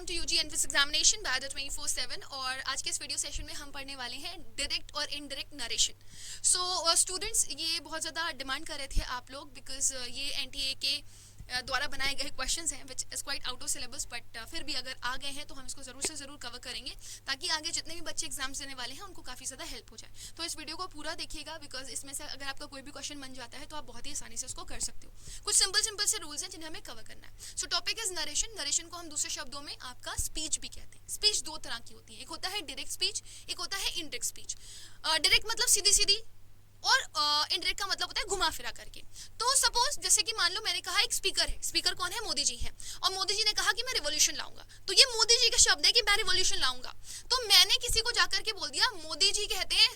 To UG एनविस examination by 24/7 और आज के इस वीडियो सेशन में हम पढ़ने वाले हैं डायरेक्ट और इनडायरेक्ट नरेशन। सो स्टूडेंट्स ये बहुत ज़्यादा डिमांड कर रहे थे आप लोग बिकॉज ये एनटीए के द्वारा बनाए गए क्वेश्चंस हैं which is quite out of syllabus, but फिर भी अगर आ गए हैं तो हम इसको ज़रूर से ज़रूर कवर करेंगे ताकि आगे जितने भी बच्चे एग्जाम्स देने वाले हैं उनको काफ़ी ज़्यादा हेल्प हो जाए। तो इस वीडियो को पूरा देखिएगा बिकॉज इसमें से अगर आपका कोई भी क्वेश्चन बन जाता है तो आप बहुत ही आसानी से उसको कर सकते हो। कुछ सिंपल से रूल्स हैं जिन्हें हमें कवर करना है। सो टॉपिक इज नरेशन। नरेशन को हम दूसरे शब्दों में आपका स्पीच भी कहते हैं। स्पीच दो तरह की होती है, एक होता है डायरेक्ट स्पीच, एक होता है इनडायरेक्ट स्पीच। डायरेक्ट मतलब सीधी सीधी और इनडायरेक्ट का मतलब होता है घुमा फिरा करके। तो सपोज जैसे कि मान लो मैंने कहा एक स्पीकर है, स्पीकर कौन है? मोदी जी है, और मोदी जी ने कहा कि मैं रिवॉल्यूशन लाऊंगा, तो ये मोदी जी का शब्द है कि मैं रिवॉल्यूशन लाऊंगा। तो मैंने किसी को जाकर के बोल दिया मोदी जी कहते हैं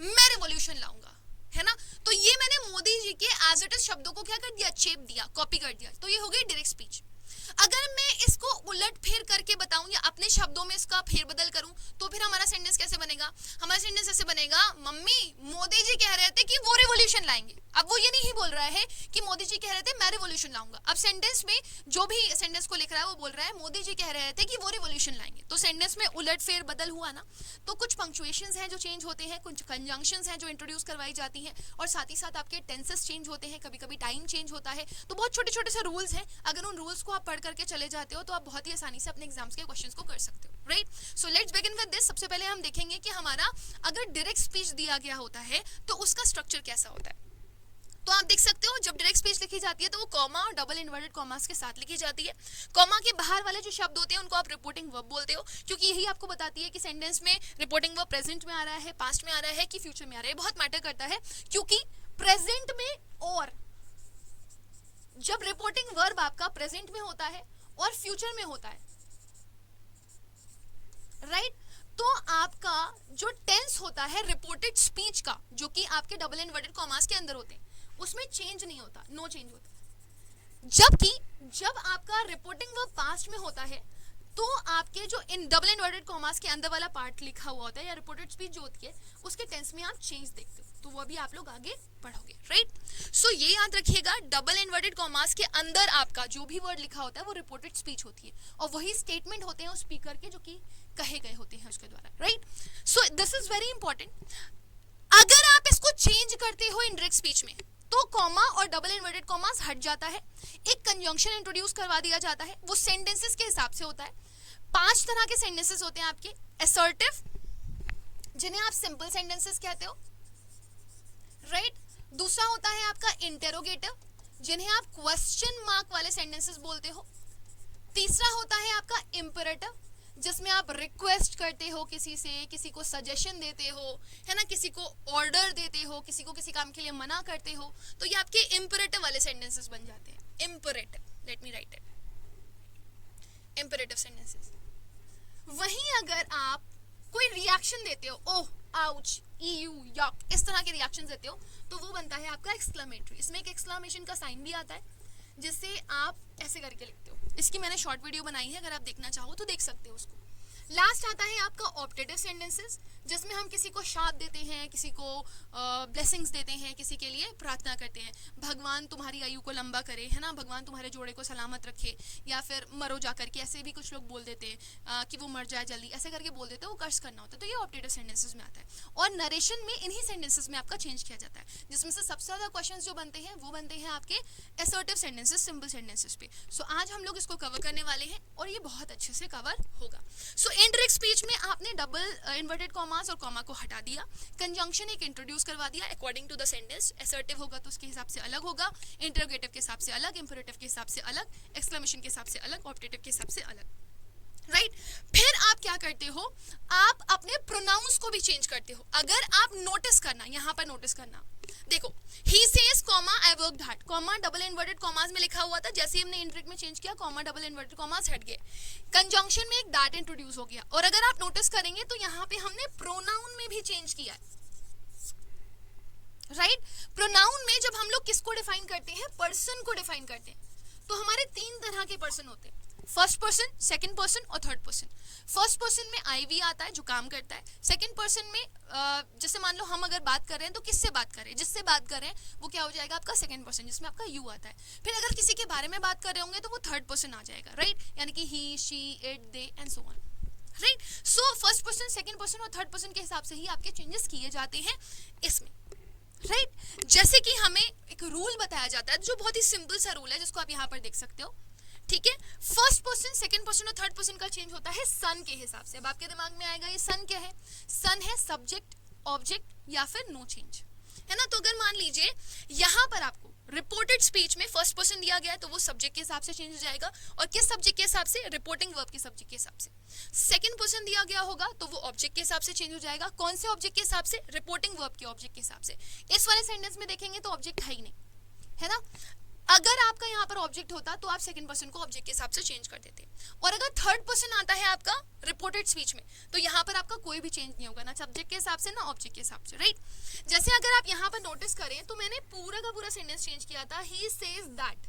मैं रिवॉल्यूशन लाऊंगा, है ना? तो ये मैंने मोदी जी के एज इट इज शब्दों को क्या कर दिया? चेप दिया, कॉपी कर दिया। तो ये हो गई डायरेक्ट स्पीच। अगर मैं इसको उलट फेर करके बताऊं या अपने शब्दों में इसका फेरबदल करूं तो फिर हमारा सेंटेंस कैसे बनेगा? हमारा सेंटेंस ऐसे बनेगा, मम्मी मोदी जी कह रहे थे कि वो रिवॉल्यूशन लाएंगे। अब वो ये नहीं बोल रहा है कि मोदी जी कह रहे थे मैं रिवॉल्यूशन लाऊंगा। अब सेंटेंस में जो भी सेंटेंस को लिख रहा है वो बोल रहा है मोदी जी कह रहे थे कि वो रिवॉल्यूशन लाएंगे। तो सेंटेंस में उलट फेर बदल हुआ ना। तो कुछ पंक्चुएशंस हैं जो चेंज होते हैं, कुछ कंजंक्शंस हैं जो इंट्रोड्यूस करवाई जाती हैं, और साथ ही साथ आपके टेंसेस चेंज होते हैं, कभी कभी टाइम चेंज होता है। तो बहुत छोटे छोटे से रूल्स हैं, अगर उन रूल्स को आप पढ़ करके चले जाते हो तो आप बहुत ही आसानी से अपने एग्जाम्स के क्वेश्चंस को कर सकते हो, right? So let's begin with this. सबसे पहले हम देखेंगे कि हमारा अगर डायरेक्ट स्पीच दिया गया होता है तो उसका स्ट्रक्चर कैसा होता है। तो आप देख सकते हो जब डायरेक्ट स्पीच लिखी जाती है तो वो कॉमा और डबल इन्वर्टेड कॉमास के साथ लिखी जाती है। कॉमा के बाहर वाले जो शब्द होते हैं उनको आप रिपोर्टिंग वर्ब बोलते हो, क्योंकि यही आपको बताती है कि सेंटेंस में रिपोर्टिंग वर्ब प्रेजेंट में आ रहा है, पास्ट में आ रहा है कि फ्यूचर में आ रहा है। बहुत मैटर करता है क्योंकि प्रेजेंट में, और जब रिपोर्टिंग वर्ब आपका प्रेजेंट में होता है और फ्यूचर में होता है, राइट, तो आपका जो टेंस होता है रिपोर्टेड स्पीच का, जो कि आपके डबल इन्वर्टेड कॉमास के अंदर होते हैं, उसमें चेंज नहीं होता, नो चेंज होता। जबकि जब आपका रिपोर्टिंग वर्ब पास्ट में होता है तो आपके जो इन डबल इन्वर्टेड कॉमास के अंदर वाला पार्ट लिखा हुआ होता है या रिपोर्टेड स्पीच जो होती है उसके टेंस में आप चेंज देखते हो, तो वो भी आप लोग आगे पढ़ोगे, राइट? सो ये याद रखिएगा, डबल इन्वर्टेड कॉमास के अंदर आपका जो भी वर्ड लिखा होता है वो रिपोर्टेड स्पीच होती है, और वही स्टेटमेंट होते हैं उस स्पीकर के जो कि कहे गए होते हैं उसके द्वारा, right? So this is very important. अगर आप इसको चेंज करते हो इनडायरेक्ट स्पीच में तो कॉमा और डबल इन्वर्टेड कॉमास हट जाता है, एक कंजंक्शन इंट्रोड्यूस करवा दिया जाता है, वो सेंटेंसेस के हिसाब से होता है। 5 तरह के सेंटेंसेस होते हैं आपके। असर्टिव, जिन्हें आप सिंपल सेंटेंसेस कहते हो, राइट? दूसरा होता है आपका इंटेरोगेटिव, जिन्हें आप क्वेश्चन मार्क वाले सेंटेंसेस बोलते हो। तीसरा होता है आपका इंपेरेटिव, जिसमें आप रिक्वेस्ट करते हो किसी से, किसी को सजेशन देते हो, है ना, किसी को ऑर्डर देते हो, किसी को किसी काम के लिए मना करते हो, तो ये आपके इंपेरेटिव वाले सेंटेंसेस बन जाते हैं। Imperative, let me right it, imperative sentences. वहीं अगर आप कोई रिएक्शन देते हो, ओह, आउच, ईयू, यॉक, इस तरह के रिएक्शन देते हो, तो वो बनता है आपका एक्सक्लेमेटरी। इसमें एक एक्सक्लेमेशन का साइन भी आता है जिससे आप ऐसे करके लिखते हो। इसकी मैंने शॉर्ट वीडियो बनाई है, अगर आप देखना चाहो तो देख सकते हो उसको। लास्ट आता है आपका ऑप्टेटिव सेंटेंसेस, जिसमें हम किसी को शाप देते हैं, किसी को ब्लेसिंग्स देते हैं, किसी के लिए प्रार्थना करते हैं, भगवान तुम्हारी आयु को लंबा करे, है ना, भगवान तुम्हारे जोड़े को सलामत रखे, या फिर मरो जा करके, ऐसे भी कुछ लोग बोल देते हैं कि वो मर जाए जल्दी, ऐसे करके बोल देते हैं, वो कर्ज करना होता है। तो ये ऑप्टेटिव सेंटेंसेस में आता है। और नरेशन में इन्हीं सेंटेंसेस में आपका चेंज किया जाता है, जिसमें से सबसे ज्यादा क्वेश्चंस जो बनते हैं वो बनते हैं आपके असर्टिव सेंटेंसेस, सिंपल सेंटेंसेस पे। सो आज हम लोग इसको कवर करने वाले हैं और ये बहुत अच्छे से कवर होगा। सो इनडायरेक्ट स्पीच में आपने डबल इन्वर्टेड कॉमास और कॉमा को हटा दिया, कंजंक्शन एक इंट्रोड्यूस करवा दिया according to the sentence. Assertive होगा तो उसके हिसाब से अलग होगा, इंटरोगेटिव के हिसाब से अलग, इंपेरेटिव के हिसाब से अलग, एक्सक्लेमेशन के हिसाब से अलग, ऑप्टेटिव के हिसाब से अलग, राइट? फिर आप क्या करते हो? आप अपने प्रोनाउंस को भी चेंज करते हो। अगर आप नोटिस करना, यहाँ पर नोटिस करना, देखो, he says comma I worked hard, comma double inverted commas में लिखा हुआ था, जैसे ही हमने इंडायरेक्ट में चेंज किया कॉमा डबल इन्वर्टेड कॉमास हट गए, कंजंक्शन में एक दैट इंट्रोड्यूस हो गया। और अगर आप नोटिस करेंगे तो यहाँ पे हमने प्रोनाउन में भी चेंज किया है, राइट? प्रोनाउन में जब हम लोग किसको डिफाइन करते हैं? पर्सन को डिफाइन करते हैं। तो हमारे 3 तरह के पर्सन होते हैं। फर्स्ट पर्सन, सेकंड पर्सन और थर्ड पर्सन। फर्स्ट पर्सन में आई वी आता है जो काम करता है। सेकंड पर्सन में जैसे मान लो हम अगर बात कर रहे हैं तो किससे बात कर रहे हैं, जिससे बात कर रहे हैं वो क्या हो जाएगा आपका सेकंड पर्सन, जिसमें आपका यू आता है। फिर अगर किसी के बारे में बात कर रहे होंगे तो वो थर्ड पर्सन आ जाएगा, राइट, यानी कि he, she, it, they and so on, right. So first person, second person और थर्ड पर्सन के हिसाब से ही आपके चेंजेस किए जाते हैं इसमें, राइट। जैसे कि हमें एक रूल बताया जाता है जो बहुत ही सिंपल सा रूल है जिसको आप यहाँ पर देख सकते हो, ठीक है। फर्स्ट पर्सन, सेकंड पर्सन और थर्ड पर्सन का चेंज होता है सन के हिसाब से। अब आपके दिमाग में आएगा ये सन क्या है, सन है सब्जेक्ट, ऑब्जेक्ट या फिर नो चेंज, है ना। तो अगर मान लीजिए यहाँ पर आपको रिपोर्टेड स्पीच में फर्स्ट पर्सन दिया गया है तो वो सब्जेक्ट के हिसाब से चेंज हो जाएगा, और किस सब्जेक्ट के हिसाब से, रिपोर्टिंग वर्ब के सब्जेक्ट के हिसाब से। सेकंड पर्सन दिया गया होगा तो वो ऑब्जेक्ट के हिसाब से चेंज हो जाएगा। कौन से ऑब्जेक्ट के हिसाब से, रिपोर्टिंग वर्ब के ऑब्जेक्ट के हिसाब से। इस वाले सेंटेंस में देखेंगे तो ऑब्जेक्ट है ही नहीं, है ना। अगर आपका यहाँ पर ऑब्जेक्ट होता तो आप सेकंड पर्सन को ऑब्जेक्ट के हिसाब से चेंज कर देते, और अगर थर्ड पर्सन आता है आपका रिपोर्टेड स्पीच में तो यहाँ पर आपका कोई भी चेंज नहीं होगा, ना सब्जेक्ट के हिसाब से ना ऑब्जेक्ट के हिसाब से, राइट। जैसे अगर आप यहाँ पर नोटिस करें तो मैंने पूरा का पूरा सेंटेंस चेंज किया था, ही सेज दैट।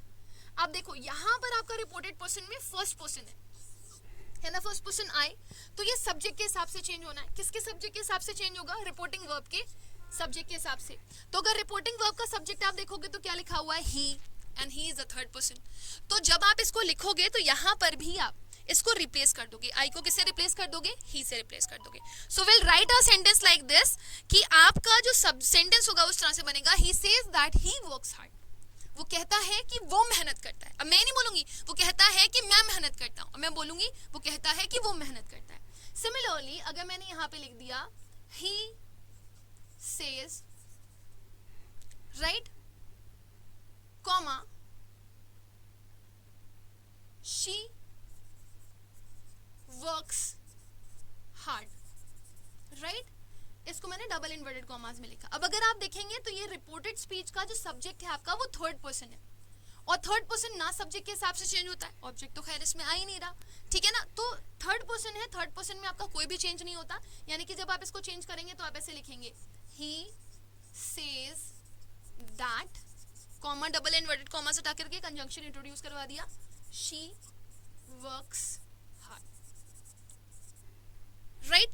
अब देखो यहाँ पर आपका रिपोर्टेड पर्सन में फर्स्ट पर्सन है ना, फर्स्ट पर्सन आए तो ये सब्जेक्ट के हिसाब से चेंज होना है। किसके सब्जेक्ट के हिसाब से चेंज होगा, रिपोर्टिंग वर्ब के सब्जेक्ट के हिसाब से। तो अगर रिपोर्टिंग वर्ब का सब्जेक्ट आप देखोगे तो क्या लिखा हुआ है, he, and he is the third person. तो जब आप इसको लिखोगे तो यहाँ पर भी आप इसको रिप्लेस कर दोगे, आई को किससे रिप्लेस कर दोगे, ही से रिप्लेस कर दोगे। So will write a sentence like this कि आपका जो सब सेंटेंस होगा उस तरह से बनेगा, he says that he works hard. वो कहता है कि वो मेहनत करता है। अब मैं नहीं बोलूंगी वो कहता है कि मैं मेहनत करता हूँ, मैं बोलूंगी वो कहता है कि वो मेहनत करता है। सिमिलरली अगर मैंने यहाँ पे लिख दिया he says, right, comma she works hard, right? इसको मैंने डबल इन्वर्टेड कॉमास में लिखा। अब अगर आप देखेंगे तो ये रिपोर्टेड स्पीच का जो सब्जेक्ट है आपका वो थर्ड पर्सन है, और थर्ड पर्सन ना सब्जेक्ट के हिसाब से चेंज होता है, ऑब्जेक्ट तो खैर इसमें आ ही नहीं रहा, ठीक है ना। तो थर्ड पर्सन है, थर्ड पर्सन में आपका कोई भी चेंज नहीं होता, यानी कि जब आप इसको चेंज करेंगे तो आप ऐसे लिखेंगे, he says that, comma double inverted comma हटा करके कंजंक्शन इंट्रोड्यूस करवा दिया, she works hard, right?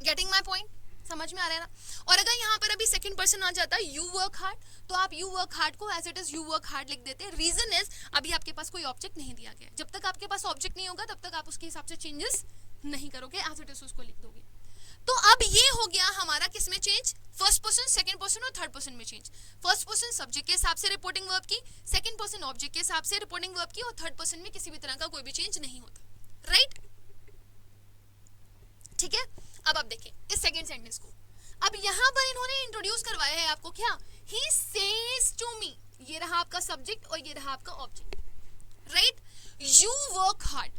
Getting my point? समझ में आ रहा है ना। और अगर यहाँ पर अभी सेकंड पर्सन आ जाता है you work hard, तो आप you work hard को as it is you work hard लिख देते। रीजन इज अभी आपके पास कोई ऑब्जेक्ट नहीं दिया गया, जब तक आपके पास ऑब्जेक्ट नहीं होगा तब तक आप उसके हिसाब से चेंजेस नहीं करोगे, as it is उसको लिख दोगे। तो अब ये हो गया हमारा किसमें change, first person, second person और थर्ड पर्सन में चेंज। फर्स्ट पर्सन सब्जेक्ट के हिसाब से रिपोर्टिंग वर्ब की, सेकंड पर्सन ऑब्जेक्ट के हिसाब से रिपोर्टिंग वर्ब की, और थर्ड पर्सन में किसी भी तरह का कोई भी चेंज नहीं होता, राइट, ठीक है। अब आप देखें इस सेकंड सेंटेंस को। अब यहाँ पर इन्होंने इंट्रोड्यूस करवाया है आपको क्या, ही सेज टू मी, ये रहा आपका सब्जेक्ट और ये रहा आपका object, right, you work hard,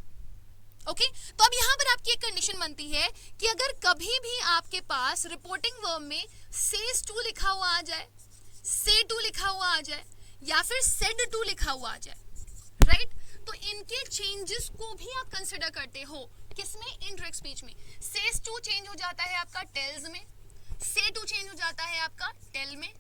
okay. तो अब यहाँ पर आपकी एक कंडीशन बनती है कि अगर कभी भी आपके पास रिपोर्टिंग वर्ब में सेज टू लिखा हुआ आ जाए, से टू लिखा हुआ आ जाए, या फिर सेड टू लिखा हुआ आ जाए, राइट, तो इनके चेंजेस को भी आप कंसिडर करते हो किसमें, इनडायरेक्ट स्पीच में। सेज टू चेंज हो जाता है आपका टेल्स में, से टू चेंज हो जाता है आपका टेल में,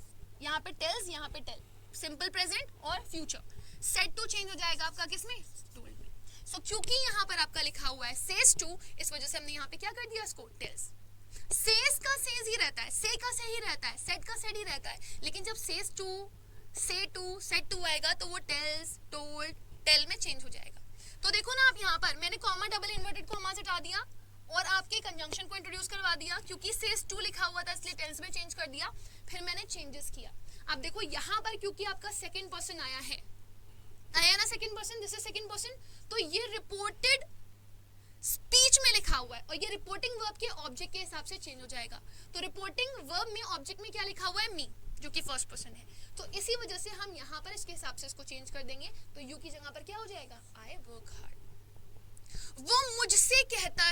यहाँ पे टेल्स, यहाँ पे टेल, सिंपल प्रेजेंट और फ्यूचर। सेड टू चेंज हो जाएगा आपका किसमें, टोल्ड में। सो क्योंकि यहाँ पर आपका लिखा हुआ है सेज टू, इस वजह से हमने यहाँ पे क्या कर दिया इसको, टेल्स। सेज का सेज ही रहता है, से का से ही रहता है, सेड का सेड ही रहता है, लेकिन जब सेज टू, से टू, सेड टू आएगा तो वो टेल्स, टोल्ड, टेल में चेंज हो जाएगा। तो देखो ना आप यहाँ पर मैंने कॉमा डबल इन्वर्टेड कॉमा हटा दिया और आपके कंजंक्शन को इंट्रोड्यूस करवा दिया, क्योंकि सेज टू लिखा हुआ था इसलिए टेल्स में चेंज कर दिया, फिर मैंने चेंजेस किया। अब देखो यहाँ पर क्योंकि आपका सेकंड पर्सन आया ना second person, this is second person, तो ये रिपोर्टेड स्पीच में लिखा हुआ है और ये रिपोर्टिंग वर्ब के ऑब्जेक्ट के हिसाब से चेंज हो जाएगा। तो रिपोर्टिंग वर्ब में ऑब्जेक्ट में क्या लिखा हुआ है, मी, जो कि फर्स्ट पर्सन है, तो इसी वजह से हम यहाँ पर इसके हिसाब से इसको चेंज कर देंगे। तो यू की जगह पर क्या हो जाएगा, आई वर्क हार्ड। वो मुझसे कहता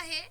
है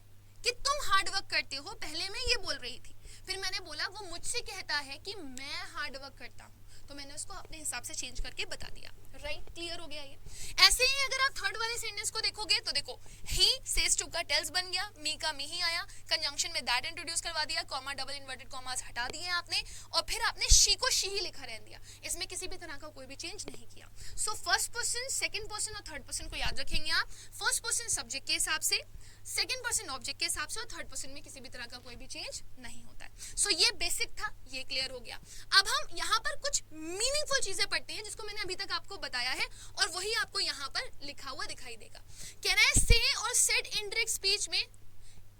कि तुम हार्ड वर्क करते हो। पहले मैं ये बोल रही थी, फिर मैंने बोला वो मुझसे कहता है कि मैं हार्ड वर्क करता हूँ, तो मैंने उसको अपने हिसाब से चेंज करके बता दिया। राइट, क्लियर हो गया ये। ऐसे ही अगर आप थर्ड वाले सेंटेंस को देखोगे तो देखो, ही सेज टू का टेल्स बन गया, मी का मी ही आया, कंजंक्शन में दैट इंट्रोड्यूस करवा दिया, कॉमा डबल इन्वर्टेड कॉमास हटा दिए आपने, और फिर आपने शी को शी ही लिखा रहने दिया। इसमें किसी भी तरह का कोई भी चेंज नहीं किया। सो फर्स्ट पर्सन, सेकंड पर्सन और थर्ड पर्सन को याद रखेंगे आप। फर्स्ट पर्सन सब्जेक्ट के हिसाब से, सेकंड पर्सन ऑब्जेक्ट के हिसाब से, और थर्ड पर्सन में किसी भी तरह का कोई भी चेंज नहीं होता है। सो ये बेसिक था, ये क्लियर हो गया। अब हम यहाँ पर कुछ मीनिंगफुल चीजें पढ़ते हैं जिसको मैंने अभी तक आपको बताया है, और वही आपको यहाँ पर लिखा हुआ दिखाई देगा। कह रहा है से और सेड इनडायरेक्ट स्पीच में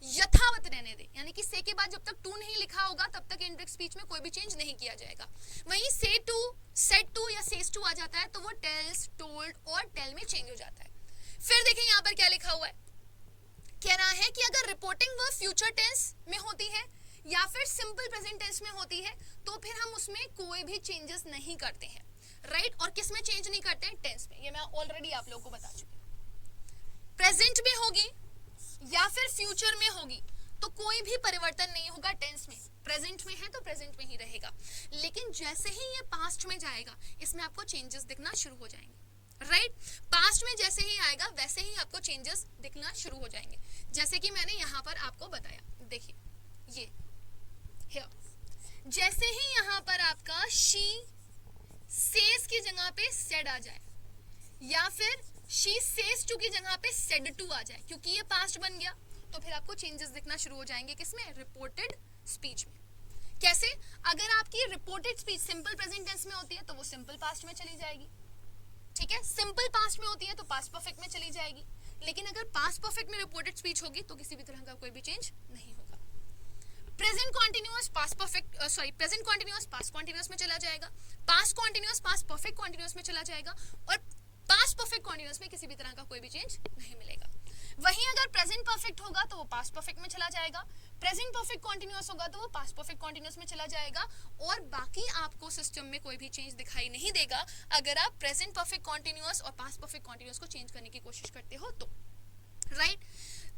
यथावत रहने दे, यानी कि से के बाद जब तक टू नहीं लिखा होगा तब तक इनडायरेक्ट स्पीच में कोई भी चेंज नहीं किया जाएगा। वहीं से टू, सेड टू या सेज टू आ जाता है तो वो टेल्स, टोल्ड और टेल में चेंज हो जाता है। फिर देखें यहाँ पर क्या लिखा हुआ है। कह रहा है कि अगर रिपोर्टिंग वर्ब फ्यूचर टेंस में होती है या फिर सिंपल प्रेजेंट टेंस में होती है तो फिर हम उसमें कोई भी चेंजेस नहीं करते हैं। राइट, और किस में चेंज नहीं करते हैं? टेंस में। ये मैं ऑलरेडी आप लोगों को बता चुकी। प्रेजेंट में होगी या फिर फ्यूचर में होगी तो कोई भी परिवर्तन नहीं होगा टेंस में। प्रेजेंट में है तो प्रेजेंट में ही रहेगा, लेकिन जैसे ही ये पास्ट में जाएगा इसमें आपको चेंजेस दिखना शुरू हो जाएंगे। राइट, पास्ट में जैसे ही आएगा वैसे ही आपको चेंजेस दिखना शुरू हो जाएंगे, जैसे कि मैंने यहाँ पर आपको बताया। देखिए ये जैसे ही यहाँ पर आपका शी सेज की जगह पे सेड आ जाए या फिर शी सेज टू की जगह पे सेड टू आ जाए, क्योंकि ये पास्ट बन गया, तो फिर आपको चेंजेस दिखना शुरू हो जाएंगे किसमें? रिपोर्टेड स्पीच में। कैसे? अगर आपकी reported speech simple present tense में होती है तो वो सिंपल पास्ट में चली जाएगी। ठीक है, सिंपल पास्ट में होती है तो पास्ट परफेक्ट में चली जाएगी, लेकिन अगर पास्ट परफेक्ट में रिपोर्टेड स्पीच होगी तो किसी भी तरह का कोई भी चेंज नहीं होगा। Present continuous past perfect, present continuous past continuous में चला जाएगा, past continuous past perfect continuous में चला जाएगा, और पास्ट परफेक्ट कॉन्टिन्यूअस में किसी भी तरह का कोई भी चेंज नहीं मिलेगा। वहीं अगर प्रेजेंट परफेक्ट होगा तो वो पास्ट परफेक्ट में चला जाएगा, प्रेजेंट परफेक्ट कॉन्टिन्यूअस होगा तो वो पास्ट परफेक्ट कॉन्टिन्यूअस में चला जाएगा, और बाकी आपको सिस्टम में कोई भी चेंज दिखाई नहीं देगा अगर आप प्रेजेंट परफेक्ट कॉन्टिन्यूअस और पास्ट परफेक्ट कॉन्टिन्यूअस को चेंज करने की कोशिश करते हो तो। राइट,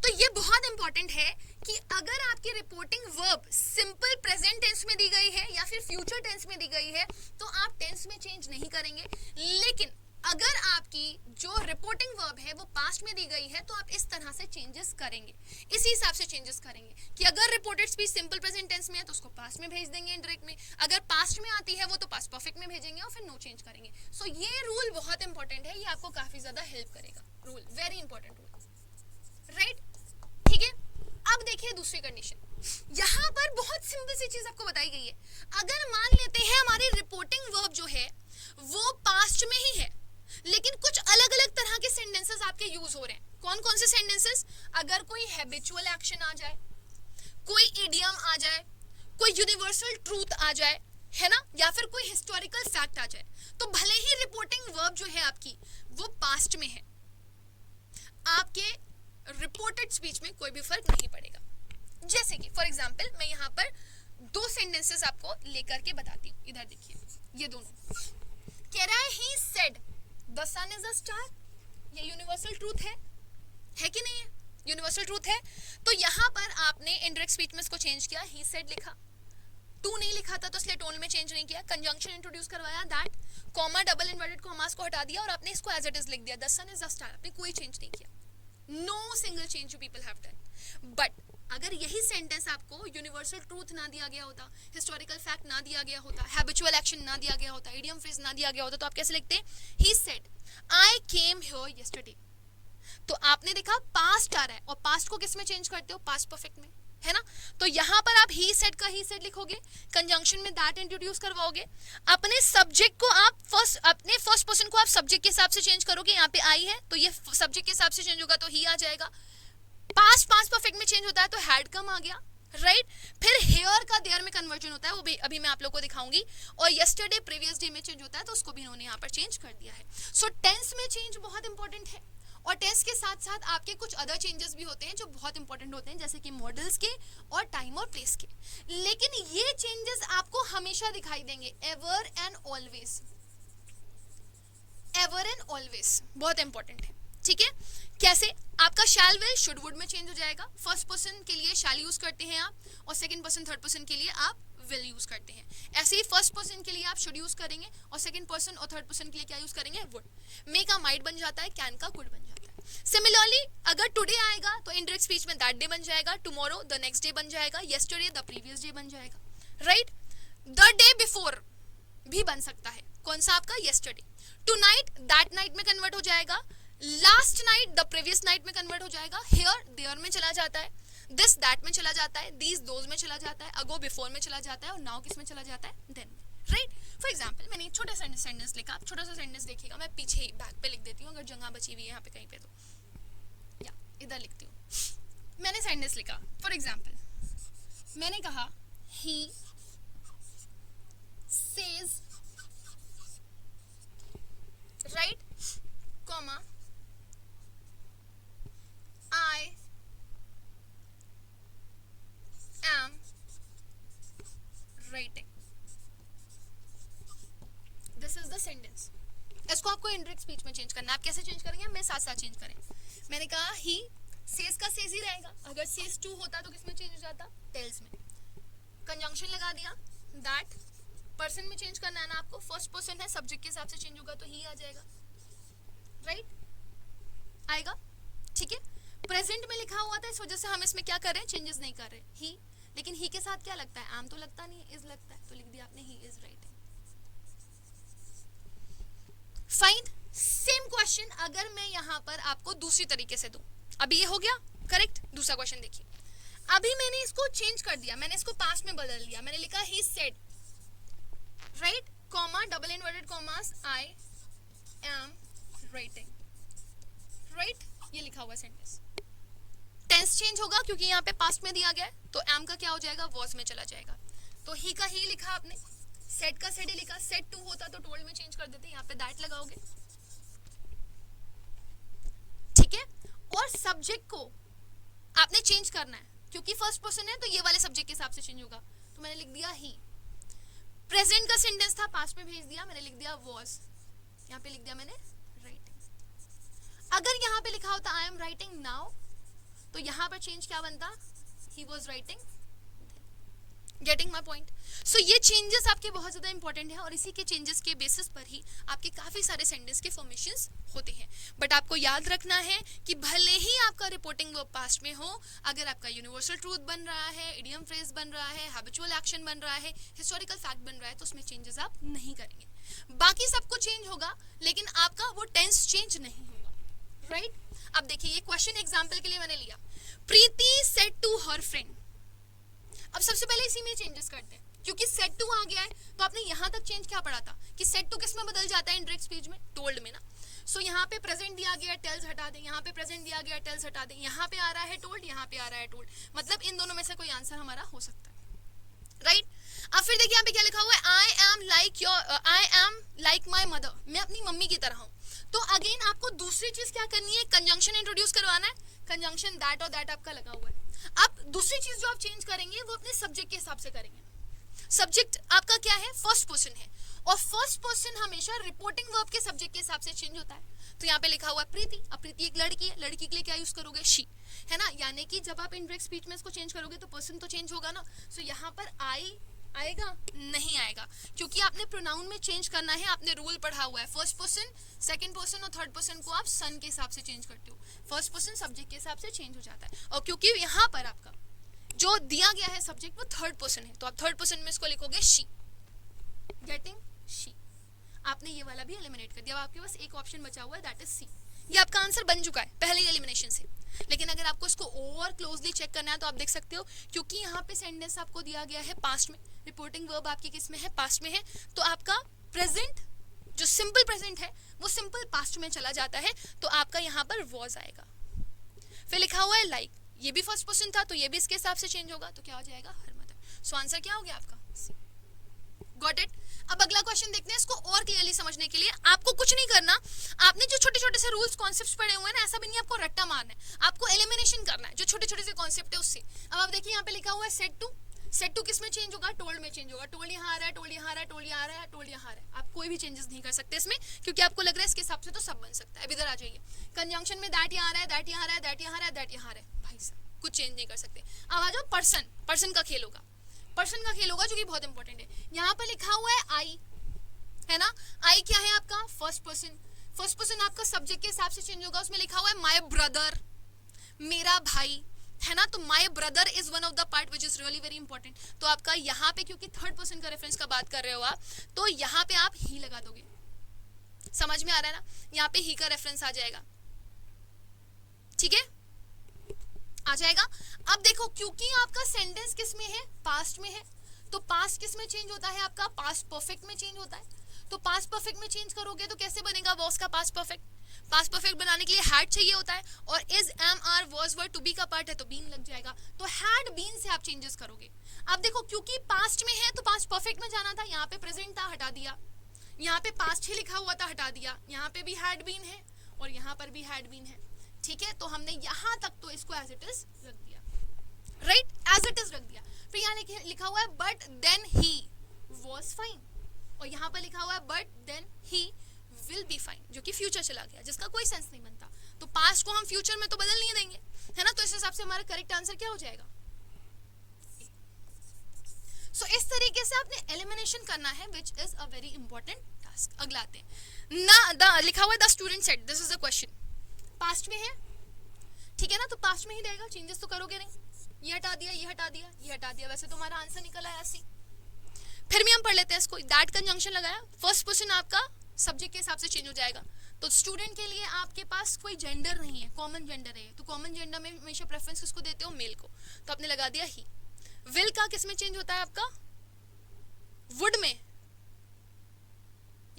तो ये बहुत इंपॉर्टेंट है कि अगर आपकी reporting verb simple present tense में दी गई है या फिर फ्यूचर टेंस में दी गई है तो आप टेंस में चेंज नहीं करेंगे, लेकिन अगर आपकी जो रिपोर्टिंग वर्ब है वो पास्ट में दी गई है तो आप इस तरह से चेंजेस करेंगे, इसी हिसाब से चेंजेस करेंगे कि अगर reported speech simple present tense में है तो उसको पास्ट में भेज देंगे इनडायरेक्ट में, अगर पास्ट में आती है वो तो पास्ट परफेक्ट में भेजेंगे और फिर नो चेंज करेंगे। सो ये रूल बहुत इंपॉर्टेंट है, ये आपको काफी ज्यादा हेल्प करेगा। Rule very important rule. Right, ठीक है। अब देखिए दूसरी कंडीशन, यहाँ पर बहुत सिंपल सी चीज आपको बताई गई है। अगर मान लेते हैं हमारी रिपोर्टिंग वर्ब जो है वो पास्ट में ही है, लेकिन कुछ अलग अलग तरह के सेंटेंसेस आपके यूज हो रहे हैं। कौन कौन से सेंटेंसेस? अगर कोई हैबिचुअल एक्शन आ जाए, कोई इडियम आ जाए, कोई यूनिवर्सल ट्रूथ आ जाए, है ना, या फिर कोई हिस्टोरिकल फैक्ट आ जाए, तो भले ही रिपोर्टिंग वर्ब जो है आपकी वो पास्ट में है, आपके रिपोर्टेड स्पीच में कोई भी फर्क नहीं पड़ेगा। जैसे कि फॉर एग्जांपल मैं यहाँ पर दो सेंटेंसेस आपको लेकर के बताती हूँ। इधर देखिए, ये दोनों कह रहा है he said the sun is a star. ये यूनिवर्सल ट्रूथ है कि नहीं है? यूनिवर्सल ट्रूथ है। तो यहाँ पर आपने इनडायरेक्ट स्पीच में इसको चेंज किया, ही सेड लिखा, टू नहीं लिखा था तो इसलिए टोन में चेंज नहीं किया, कंजंक्शन इंट्रोड्यूस करवाया, that, comma double inverted commas को हटा दिया और आपने इसको एज इट इज लिख दिया, the sun is a star. आपने कोई चेंज नहीं किया, no single change you people have done. But अगर यही सेंटेंस आपको यूनिवर्सल ट्रूथ ना दिया गया होता, हिस्टोरिकल फैक्ट ना दिया गया होता, हैबिचुअल एक्शन ना दिया गया होता, इडियम फ्रेज ना दिया गया होता, तो आप कैसे लिखते? ही said I came here yesterday. तो आपने देखा पास्ट आ रहा है, और पास्ट को किस में चेंज करते हो? पास्ट परफेक्ट में, है ना। तो यहाँ पर आप ही सेड का ही सेड लिखोगे, कंजंक्शन में दैट इंट्रोड्यूस करवाओगे, अपने सब्जेक्ट को आप अपने फर्स्ट पर्सन को आप सब्जेक्ट के हिसाब से चेंज करोगे। यहाँ पे आई है तो ये सब्जेक्ट के हिसाब से चेंज होगा तो ही आ जाएगा। पास्ट परफेक्ट में चेंज होता है तो हैड कम आ गया, राइट। फिर हेयर का देयर में कन्वर्जन होता है, वो भी अभी मैं आप लोगों को दिखाऊंगी। और यस्टरडे प्रीवियस डे में चेंज होता है तो उसको भी इन्होंने यहाँ पर चेंज कर दिया है। सो टेंस में चेंज बहुत इंपॉर्टेंट है, और टेंस के साथ साथ आपके कुछ अदर चेंजेस भी होते हैं जो बहुत इंपॉर्टेंट होते हैं, जैसे कि मॉडल्स के और टाइम और प्लेस के। लेकिन ये चेंजेस आपको हमेशा दिखाई देंगे, ever and always, ever and always बहुत इंपॉर्टेंट है, ठीक है। कैसे? आपका शैल विल शुड वुड में चेंज हो जाएगा। फर्स्ट पर्सन के लिए शैल यूज करते हैं आप, और सेकंड पर्सन थर्ड पर्सन के लिए आप विल यूज करते हैं. ऐसे ही फर्स्ट पर्सन के लिए आप शुड यूज करेंगे और सेकंड पर्सन और थर्ड पर्सन के लिए क्या यूज करेंगे, वुड. मे का माइट बन जाता है, कैन का कुड बन जाता है. सिमिलरली अगर टुडे आएगा तो इनडायरेक्ट स्पीच में दैट डे बन जाएगा, टुमारो द नेक्स्ट डे बन जाएगा, यस्टरडे द प्रीवियस डे बन जाएगा, राइट. द डे बिफोर भी बन सकता है, कौन सा आपका, यस्टरडे. टुनाइट दैट नाइट में कन्वर्ट हो जाएगा, last night the previous night में कन्वर्ट हो जाएगा, हियर देयर में चला जाता है, दिस दैट में चला जाता है, दीज दोज में चला जाता है, अगो बिफोर में चला जाता है और नाउ किस में चला जाता है, देन में, राइट. फॉर एग्जाम्पल मैंने एक छोटा सा सेंटेंस लिखा, आप छोटा सा सेंटेंस देखिएगा, मैं पीछे ही बैक पे लिख देती हूँ अगर जगह बची हुई है यहाँ पे कहीं पे, तो या इधर लिखती हूँ. मैंने सेंटेंस लिखा, फॉर एग्जाम्पल मैंने कहा he says, right, comma I am writing. This is the sentence. इसको आपको इनडायरेक्ट स्पीच में चेंज करना है. आप कैसे चेंज करेंगे, मैं साथ साथ चेंज करें. मैंने कहा ही सेज का सेज ही रहेगा, अगर सेज टू होता तो किसमें चेंज हो जाता, टेल्स में. कंजंक्शन लगा दिया, दैट पर्सन में चेंज करना है ना आपको, फर्स्ट पर्सन है, सब्जेक्ट के हिसाब से चेंज होगा तो ही आ जाएगा, राइट, आएगा, ठीक है. प्रेजेंट में लिखा हुआ था, इस वजह से हम इसमें क्या कर रहे हैं, चेंजेस नहीं कर रहे, ही. लेकिन ही के साथ क्या लगता है, आम तो लगता नहीं है, इज लगता है, तो लिख दिया आपने he is writing. Fine. Same question अगर मैं यहाँ पर आपको दूसरी तरीके से दूं, अभी ये हो गया करेक्ट. दूसरा क्वेश्चन देखिए, अभी मैंने इसको चेंज कर दिया, मैंने इसको पास्ट में बदल दिया, मैंने लिखा he said, right, comma double inverted commas, I am writing, right. ये लिखा हुआ सेंटेंस. टेंस चेंज होगा क्योंकि यहाँ पे पास्ट में दिया गया है, तो एम का क्या हो जाएगा, वॉज में चला जाएगा. तो ही का ही लिखा आपने, सेट का सेट ही लिखा, सेट टू होता तो टोल्ड में चेंज कर देते, यहाँ पे दैट लगाओगे, ठीक है. और सब्जेक्ट को आपने चेंज करना है क्योंकि फर्स्ट पर्सन है तो ये वाले सब्जेक्ट के हिसाब से चेंज होगा, तो मैंने लिख दिया ही. प्रेजेंट का सेंटेंस था, पास्ट में भेज दिया, मैंने लिख दिया वॉज, यहाँ पे लिख दिया मैंने राइटिंग. अगर यहाँ पे लिखा होता आई एम राइटिंग नाउ, तो यहाँ पर चेंज क्या बनता, he was writing. Getting my point. So ये चेंजेस आपके बहुत ज्यादा इंपॉर्टेंट है और इसी के चेंजेस के बेसिस पर ही आपके काफी सारे सेंटेंस के फॉर्मेशंस होते हैं. बट आपको याद रखना है कि भले ही आपका रिपोर्टिंग वर्ब पास्ट में हो, अगर आपका यूनिवर्सल ट्रूथ बन रहा है, इडियम फ्रेज बन रहा है, हैबिचुअल एक्शन बन रहा है, हिस्टोरिकल फैक्ट बन रहा है, तो उसमें चेंजेस आप नहीं करेंगे. बाकी सब कुछ चेंज होगा लेकिन आपका वो टेंस चेंज नहीं होगा, राइट. अब देखिए ये क्वेश्चन एग्जांपल के लिए मैंने लिया, प्रीति सेड टू हर फ्रेंड. अब सबसे पहले इसी में चेंजेस करते हैं क्योंकि सेड टू आ गया है, तो आपने यहाँ तक चेंज क्या पढ़ा था कि सेड टू किस में बदल जाता है, इनडायरेक्ट स्पीच में, टोल्ड में ना. सो यहाँ पे प्रेजेंट दिया गया, टेल्स हटा दें, यहाँ पे प्रेजेंट दिया गया, टेल्स हटा दें, यहाँ पे आ रहा है टोल्ड, यहाँ पे आ रहा है टोल्ड, मतलब इन दोनों में से कोई आंसर हमारा हो सकता है, राइट. अब फिर देखिए यहाँ पे क्या लिखा हुआ है, I am like my mother, मैं अपनी मम्मी की तरह हूँ. तो अगेन आपको दूसरी चीज क्या करनी है, कंजंक्शन इंट्रोड्यूस करवाना है. कंजंक्शन दैट और दैट आपका लगा हुआ है. अब दूसरी चीज जो आप चेंज करेंगे वो अपने सब्जेक्ट के हिसाब से करेंगे. सब्जेक्ट आपका क्या है, फर्स्ट पर्सन है, और फर्स्ट पर्सन हमेशा रिपोर्टिंग वर्ब के सब्जेक्ट के हिसाब से चेंज होता है. तो यहाँ पे लिखा हुआ है प्रीति. अब प्रीति एक लड़की है, लड़की के लिए क्या यूज करोगे, शी, है ना. यानी कि जब आप इनडायरेक्ट स्पीच में इसको चेंज करोगे तो पर्सन तो चेंज होगा ना. सो यहाँ पर आई आएगा, नहीं आएगा, क्योंकि आपने प्रोनाउन में चेंज करना है. आपने रूल पढ़ा हुआ है, फर्स्ट पर्सन, सेकंड पर्सन और थर्ड पर्सन को आप सन के हिसाब से चेंज करते हो, फर्स्ट पर्सन सब्जेक्ट के हिसाब से चेंज हो जाता है. और क्योंकि यहाँ पर आपका जो दिया गया है सब्जेक्ट वो थर्ड पर्सन है, तो आप थर्ड पर्सन में इसको लिखोगे शी, गेटिंग शी. आपने ये वाला भी एलिमिनेट कर दिया, आपके पास एक ऑप्शन बचा हुआ है, दैट इज सी. ये आपका आंसर बन चुका है पहले एलिमिनेशन से. लेकिन अगर आपको इसको और क्लोजली चेक करना है तो आप देख सकते हो, क्योंकि यहाँ पे सेंटेंस आपको दिया गया है पास्ट में, रिपोर्टिंग वर्ब आपकी किस में है, पास्ट में है, तो आपका प्रेजेंट जो सिंपल प्रेजेंट है वो सिंपल पास्ट में चला जाता है, तो आपका यहाँ पर वॉज आएगा. फिर लिखा हुआ है लाइक, ये भी फर्स्ट पर्सन था तो ये भी इसके हिसाब से चेंज होगा, तो क्या हो जाएगा, हर मदर. सो आंसर क्या हो गया आपका, गॉट इट. अब अगला क्वेश्चन देखते हैं. इसको और क्लियरली समझने के लिए आपको कुछ नहीं करना, आपने जो छोटे छोटे से रूल्स कॉन्सेप्ट्स पढ़े हुए हैं ना, ऐसा भी नहीं आपको रट्टा मारना है, आपको एलिमिनेशन करना है जो छोटे छोटे से कॉन्सेप्ट है उससे. अब आप देखिए यहाँ पे लिखा हुआ है सेट टू. सेट टू किस में चेंज होगा, टोल्ड में चेंज होगा. टोल्ड यहाँ आ रहा है, टोल्ड यहाँ आ रहा है, टोल्ड यहाँ आ रहा है, टोल्ड यहाँ आ रहा है. आप कोई भी चेंजेस नहीं कर सकते इसमें, क्योंकि आपको लग रहा है इसके हिसाब से तो सब बन सकता है. अब इधर आ जाइए, कंजंक्शन में दैट यहाँ आ रहा है, दैट यहाँ आ रहा है, दैट यहाँ आ रहा है, दैट यहाँ आ रहा है. भाई साहब कुछ चेंज नहीं कर सकते. अब आ जाओ पर्सन, पर्सन का खेल होगा. पर्सन का खेल होगा जो कि बहुत इंपॉर्टेंट है। यहाँ पर लिखा हुआ है आई, है ना, आई क्या है आपका फर्स्ट पर्सन। फर्स्ट पर्सन आपका सब्जेक्ट के हिसाब से चेंज होगा, उसमें लिखा हुआ है माय ब्रदर, मेरा भाई, है ना, तो my brother is one of the part which is really very important. तो आपका यहाँ पे क्योंकि थर्ड पर्सन का रेफरेंस का बात कर रहे हो आप, तो यहाँ पे आप ही लगा दोगे। समझ में आ रहा है ना, यहाँ पे ही का रेफरेंस आ जाएगा, ठीक है, आ जाएगा। अब देखो क्योंकि आपका सेंटेंस किस में है, पास्ट में है, तो पास्ट किस में चेंज होता है आपका, पास्ट परफेक्ट में चेंज होता है। तो पास्ट परफेक्ट में चेंज करोगे तो कैसे बनेगा वॉज का पास्ट परफेक्ट। पास्ट परफेक्ट बनाने के लिए हैड चाहिए होता है, और is am are was were to be का पार्ट है तो बीन लग जाएगा, तो हैड बीन से आप चेंजेस करोगे। अब देखो क्योंकि पास्ट में है तो पास्ट परफेक्ट में जाना था, यहाँ पे प्रेजेंट था हटा दिया, यहाँ पे पास्ट ही लिखा हुआ था हटा दिया, यहाँ पे भी हैड बीन है और यहाँ पर भी हैड बीन है, ठीक है, तो हमने यहाँ तक तो इसको एज इट इज रख दिया, राइट, एज इट इज रख दिया। फिर यहाँ लिखा हुआ है but then he was fine, और यहाँ पर लिखा हुआ है but then he will be fine, जो कि फ्यूचर चला गया, जिसका कोई सेंस नहीं बनता। तो पास्ट को हम फ्यूचर में तो बदल नहीं देंगे, है ना, तो इस हिसाब से हमारा करेक्ट आंसर क्या हो जाएगा। सो इस तरीके से आपने एलिमिनेशन करना है, which is a very important task. अगला आते हैं ना, लिखा हुआ है the student said, this is the question, past में है, ठीक है ना, तो पास्ट में ही रहेगा, चेंजेस तो करोगे नहीं, ये हटा दिया, ये हटा दिया, ये हटा दिया, वैसे तो हमारा आंसर निकल आया सी। फिर भी हम पढ़ लेते हैं इसको, दैट कंजंक्शन लगाया, फर्स्ट पर्सन आपका सब्जेक्ट के हिसाब से चेंज हो जाएगा। तो स्टूडेंट के लिए आपके पास कोई जेंडर नहीं है, कॉमन जेंडर है, तो कॉमन जेंडर में हमेशा प्रेफरेंस किसको देते हो, मेल को, तो आपने लगा दिया ही। विल का किस में चेंज होता है आपका, वुड में,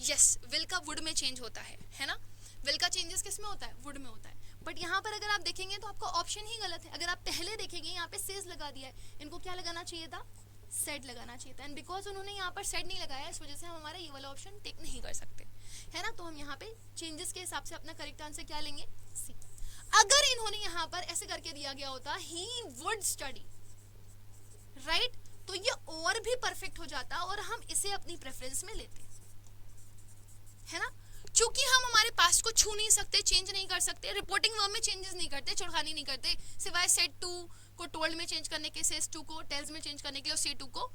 यस, विल का वुड में चेंज होता है ना, विल का चेंजेस किस में होता है, वुड में होता है। बट यहाँ पर अगर आप देखेंगे तो आपका ऑप्शन ही गलत है, अगर आप पहले देखेंगे यहाँ पे सेज लगा दिया है, इनको क्या लगाना चाहिए था, सेड लगाना चाहिए था, एंड बिकॉज उन्होंने यहाँ पर सेड नहीं लगाया, इस वजह से हम हमारा ये वाला ऑप्शन टिक नहीं कर सकते, है ना, तो हम यहाँ पे चेंजेस के हिसाब से अपना करेक्ट आंसर क्या लेंगे, सी। अगर इन्होंने यहाँ पर ऐसे करके दिया गया होता ही वुड स्टडी, राइट, तो ये और भी परफेक्ट हो जाता और हम इसे अपनी प्रेफरेंस में लेते, है ना, चूंकि हम हमारे पास्ट को छू नहीं सकते, चेंज नहीं कर सकते, रिपोर्टिंग वर्ब में चेंजेस नहीं करते, छुड़खानी नहीं करते, सिवाय सेड टू को टोल्ड में चेंज करने के, सेज टू को टेल्स में चेंज करने के लिए, और से टू को